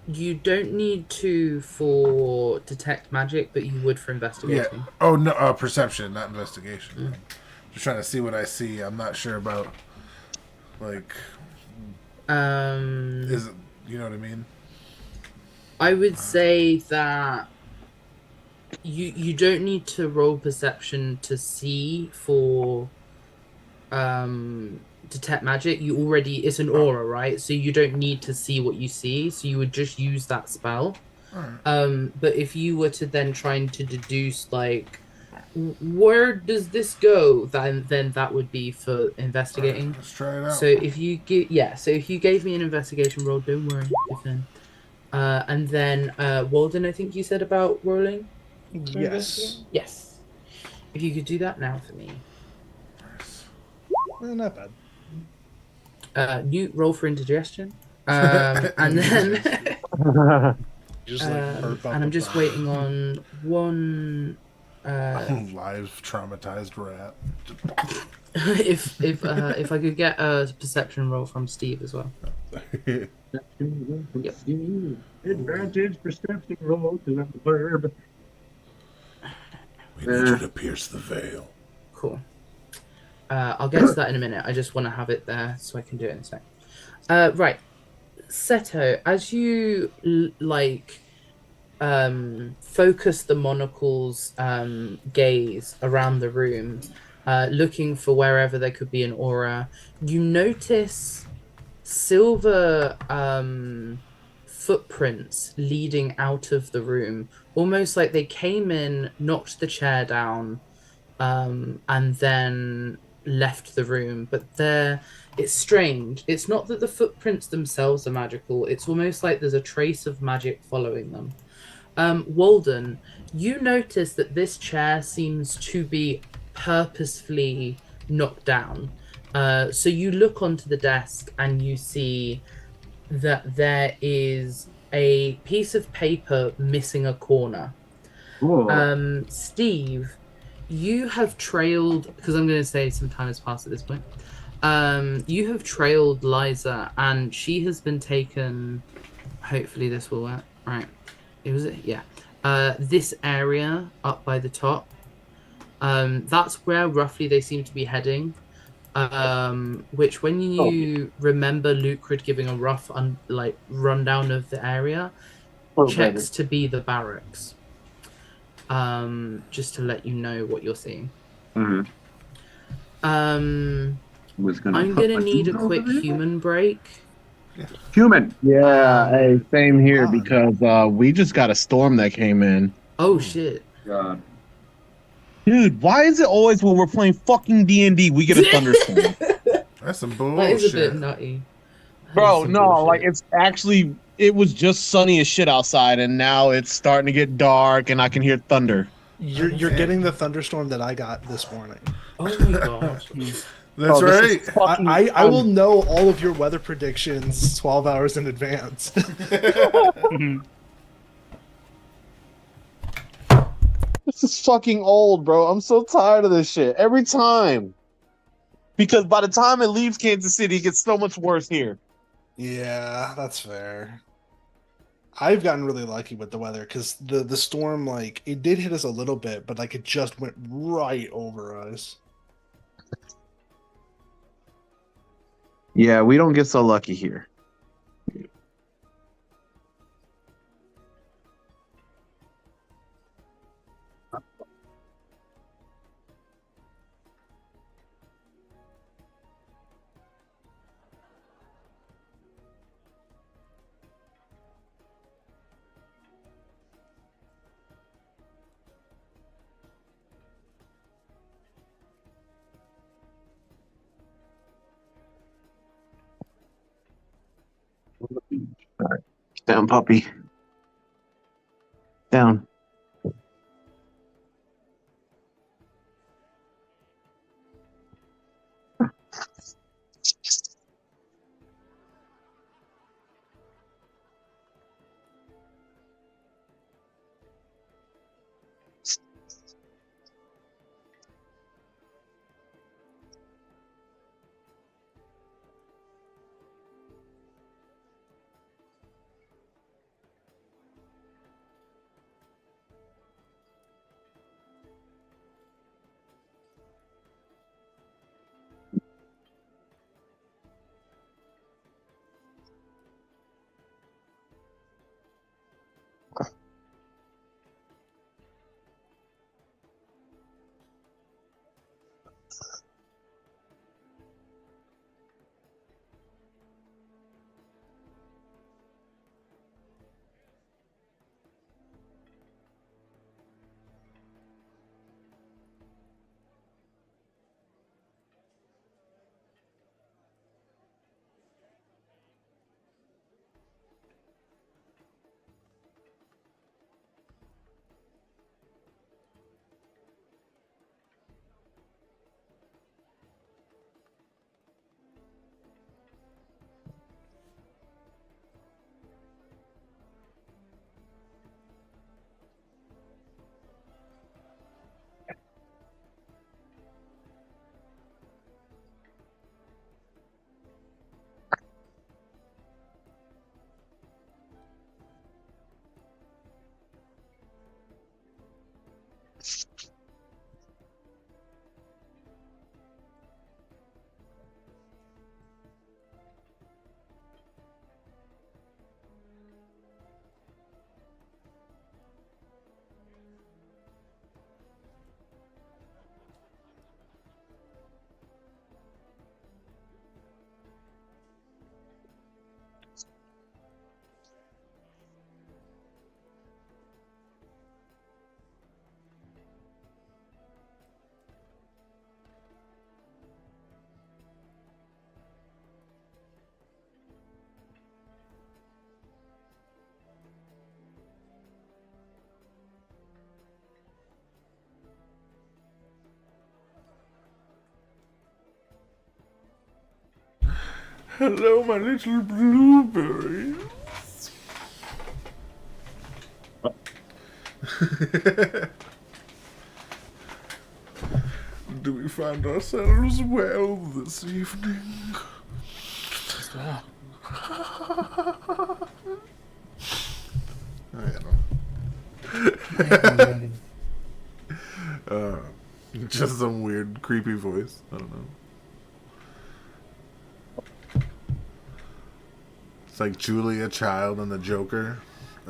You don't need to for detect magic, but you would for Yeah. investigating. Oh no. Perception, not investigation. Just trying to see what I see. I'm not sure about. Like, is it? You know what I mean? I would say that you don't need to roll perception to see for detect magic. You already it's an aura, right? So you don't need to see what you see. So you would just use that spell. Alright. But if you were to then trying to deduce like where does this go, then that would be for investigating. Let's try it out. So if you gave me an investigation roll, don't worry, you're fine. And then Walden, I think you said about rolling. Yes. Yes. If you could do that now for me. Not bad. Newt, roll for indigestion. And then Just like burp up and I'm a just bar. waiting on one. Live traumatized rat. If I could get a perception roll from Steve as well. Advantage perception roll to the verb. We need you to pierce the veil. Cool. I'll get to that in a minute. I just want to have it there so I can do it in a sec. Right. Seto, as you focus the monocle's gaze around the room, looking for wherever there could be an aura, you notice silver footprints leading out of the room, almost like they came in, knocked the chair down, and then left the room. But it's strange. It's not that the footprints themselves are magical. It's almost like there's a trace of magic following them. Walden, you notice that this chair seems to be purposefully knocked down. So you look onto the desk and you see that there is a piece of paper missing a corner. Cool. Steve, you have trailed, because I'm going to say some time has passed at this point. You have trailed Liza, and she has been taken. Hopefully, this will work. Right. It was it? Yeah. This area up by the top. That's where roughly they seem to be heading. Which when you remember Lucrid giving a rough rundown of the area, checks to be the barracks. Just to let you know what you're seeing. Mm-hmm. I'm gonna need a quick human break. Human. Yeah, hey, same here Wow. because we just got a storm that came in. Oh shit. God. Dude, why is it always when we're playing fucking D&D we get a thunderstorm? That's some That is a bit bullshit. nutty. That Bro, is some no, like bullshit. it was just sunny as shit outside and now it's starting to get dark and I can hear thunder. You're getting the thunderstorm that I got this morning. Oh my god. That's Oh, this right. is fucking I will know all of your weather predictions 12 hours in advance. This is fucking old, bro. I'm so tired of this shit. Every time. Because by the time it leaves Kansas City, it gets so much worse here. Yeah, that's fair. I've gotten really lucky with the weather because the storm, like, it did hit us a little bit, but like it just went right over us. Yeah, we don't get so lucky here. All right. Down, puppy. Down. Hello, my little blueberry. Do we find ourselves well this evening? I don't know. just some weird, creepy voice. I don't know. It's like Julia Child and the Joker.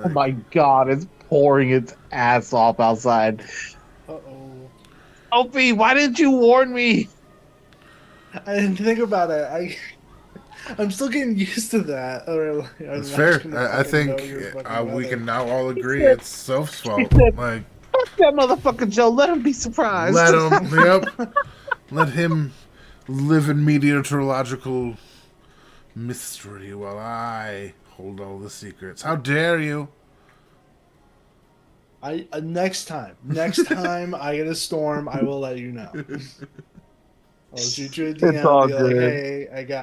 Oh my god, it's pouring its ass off outside. Uh-oh. Opie, why didn't you warn me? I didn't think about it. I'm still getting used to that. It's fair. I think we can now all agree it's Soph's fault. Like, Fuck that motherfucker Joe, let him be surprised. let him, yep. Let him live in meteorological mystery while I hold all the secrets. How dare you? Next time I get a storm, I will let you know. I'll shoot you a DM. It's all be good. Like, hey, I got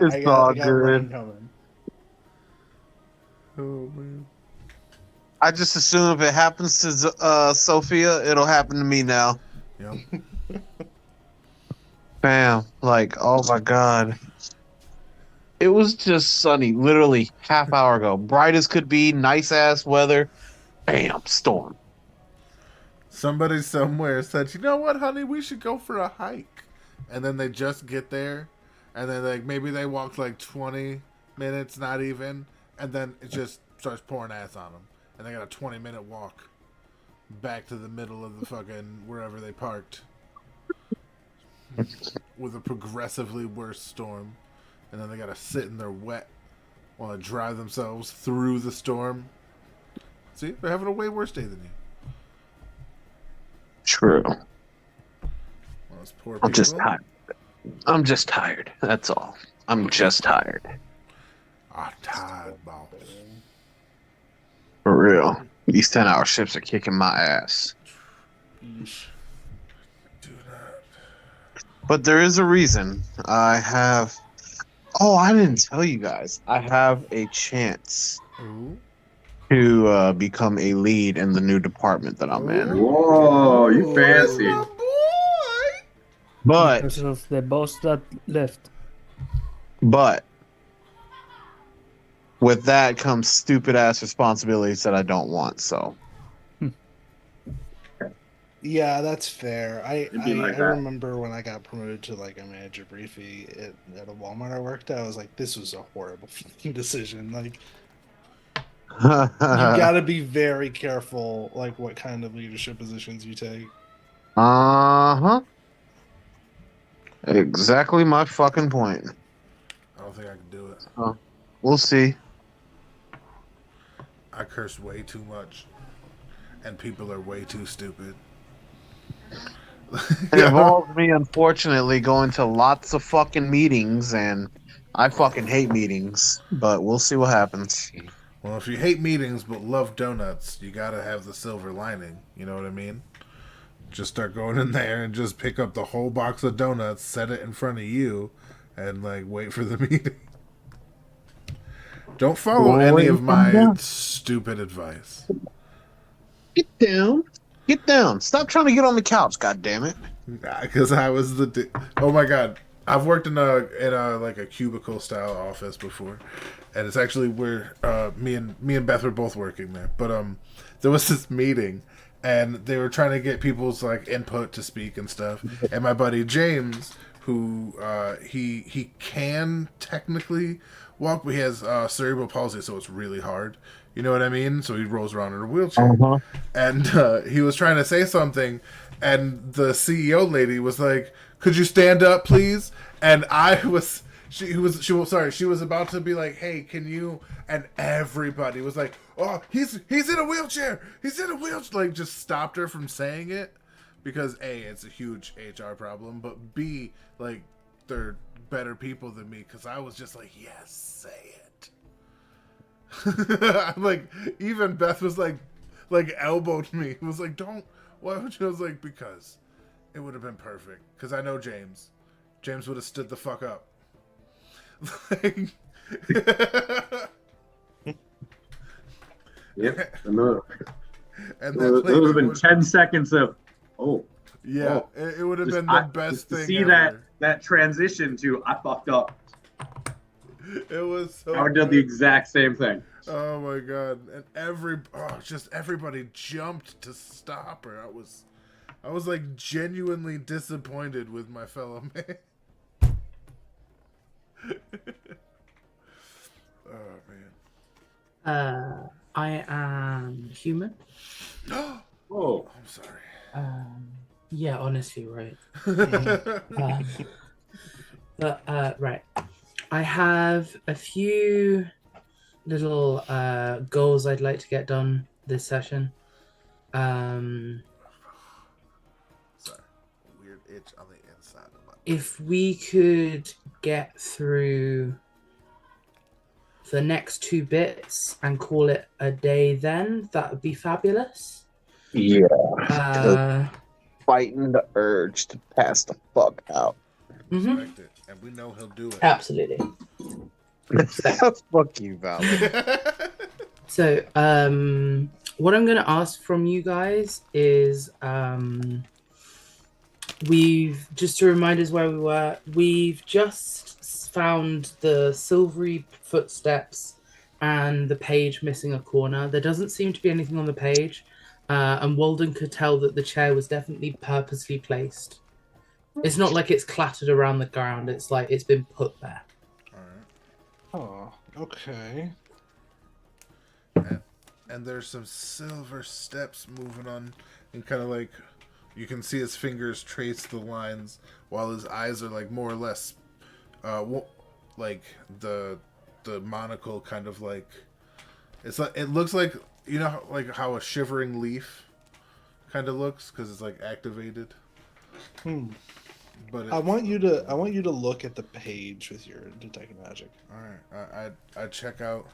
good. one coming. Oh man. I just assume if it happens to Sophia, it'll happen to me now. Yep. Bam. Like, oh my god. It was just sunny, literally half hour ago. Bright as could be, nice ass weather. Bam, storm. Somebody somewhere said, "You know what, honey? We should go for a hike." And then they just get there, and then like maybe they walked like 20 minutes, not even, and then it just starts pouring ass on them, and they got a 20-minute walk back to the middle of the fucking wherever they parked with a progressively worse storm, and then they got to sit in their wet while they drive themselves through the storm. See, they're having a way worse day than you. True. Those poor I'm just people. tired. I'm just tired. That's all. I'm just tired. I'm tired, boss. For real. These 10-hour shifts are kicking my ass. Do not. But there is a reason. I have... Oh, I didn't tell you guys. I have a chance Ooh. to become a lead in the new department that I'm in. Whoa, you fancy. My boy. But, Because of the boss that left. with that comes stupid ass responsibilities that I don't want, so. Yeah, that's fair. I It'd be like that. remember when I got promoted to like a manager briefly at a Walmart I worked at. I was like, this was a horrible fucking decision. Like, you gotta be very careful, like what kind of leadership positions you take. Uh-huh. Exactly my fucking point. I don't think I can do it. We'll see. I curse way too much, and people are way too stupid. It involves me, unfortunately, going to lots of fucking meetings, and I fucking hate meetings, but we'll see what happens. Well, if you hate meetings but love donuts, you gotta have the silver lining. You know what I mean? Just start going in there and just pick up the whole box of donuts, set it in front of you, and like wait for the meeting. Don't follow any of my stupid advice. Get down. Get down. Stop trying to get on the couch, goddammit. Because I was oh my god, I've worked in a like a cubicle style office before, and it's actually where me and Beth were both working there. But there was this meeting, and they were trying to get people's like input to speak and stuff. And my buddy James, who he can technically walk, but he has cerebral palsy, so it's really hard. You know what I mean? So he rolls around in a wheelchair. Uh-huh. And he was trying to say something, and the CEO lady was like, "Could you stand up, please?" And she was about to be like, "Hey, can you?" And everybody was like, "Oh, he's in a wheelchair. He's in a wheelchair." Like, just stopped her from saying it because A, it's a huge HR problem, but B, like, they're better people than me because I was just like, "Yes, say it." Like, even Beth was like elbowed me. It was like, "Don't." Why would you? I was like, because it would have been perfect. Because I know James. James would have stood the fuck up. Like, Yep. And those that would have been 10 seconds of, oh. yeah, Oh. it would have Just been the best just to thing see ever. that transition to I fucked up. It was so I would do the good. exact same thing. Oh my god! And everybody jumped to stop her. I was like genuinely disappointed with my fellow man. Oh man. I am human. Oh, I'm sorry. Yeah, honestly, right. Right. I have a few little goals I'd like to get done this session. Sorry. Weird itch on the inside of my. If we could get through the next 2 bits and call it a day, then that would be fabulous. Yeah. Fighting the urge to pass the fuck out. Mhm. Respect it, and we know he'll do it. Absolutely. Fuck you, Val. So, what I'm going to ask from you guys is, we've just to remind us where we were. We've just found the silvery footsteps and the page missing a corner. There doesn't seem to be anything on the page, and Walden could tell that the chair was definitely purposely placed. It's not like it's clattered around the ground. It's like it's been put there. All Oh, okay. right. And there's some silver steps moving on, and kind of like you can see his fingers trace the lines, while his eyes are like more or less, like the monocle kind of like. It's like it looks like like how a shivering leaf kind of looks because it's like activated. But I want you to look at the page with your detect magic. All right, I check out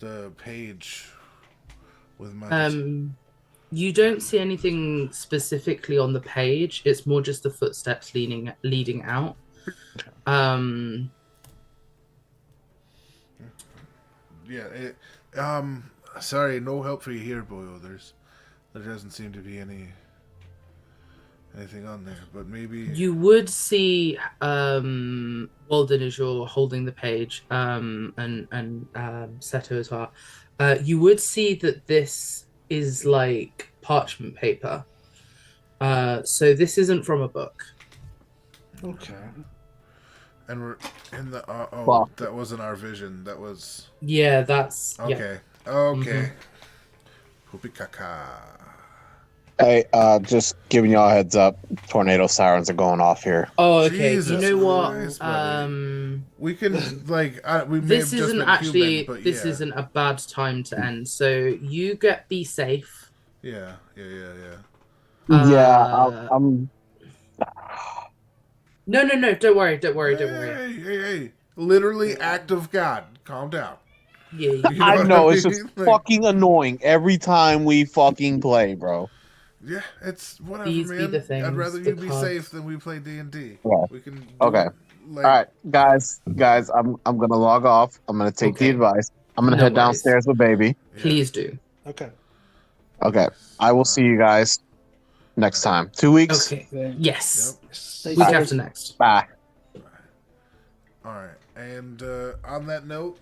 the page with my. You don't see anything specifically on the page. It's more just the footsteps leading out. Yeah. Sorry, no help for you here, Boyo. There doesn't seem to be anything on there, but maybe You would see Walden as you're holding the page, and Seto as well. You would see that this is like parchment paper. So this isn't from a book. Okay. And we're in the. Fuck. That wasn't our vision. That was Yeah, that's yeah. okay. Okay. Poopy caca. Hey, just giving y'all a heads up. Tornado sirens are going off here. Oh, okay. Jesus you know what? Christ, buddy. We can we may This have just isn't been actually. human, but This yeah. isn't a bad time to end. So you be safe. Yeah. Yeah, I'm. No. Don't worry. Don't worry. Hey. Literally act of God. Calm down. Yeah. You know I what know, I it's mean? just Like, fucking annoying every time we fucking play, bro. yeah, it's whatever, These be man. the things, I'd rather the you be cards. safe than we play D&D. Yeah. We can do Okay. it, like, All right, guys, I'm gonna log off. I'm gonna take the Okay. advice. I'm gonna No head worries. downstairs with baby. yeah. Please do. Okay. Okay, I will see you guys next time. 2 weeks. Okay. Yes. Yep. Week after next. Bye. All right. And on that note,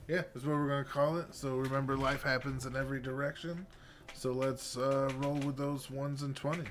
yeah, that's what we're going to call it. So remember, life happens in every direction. So let's roll with those 1s and 20s.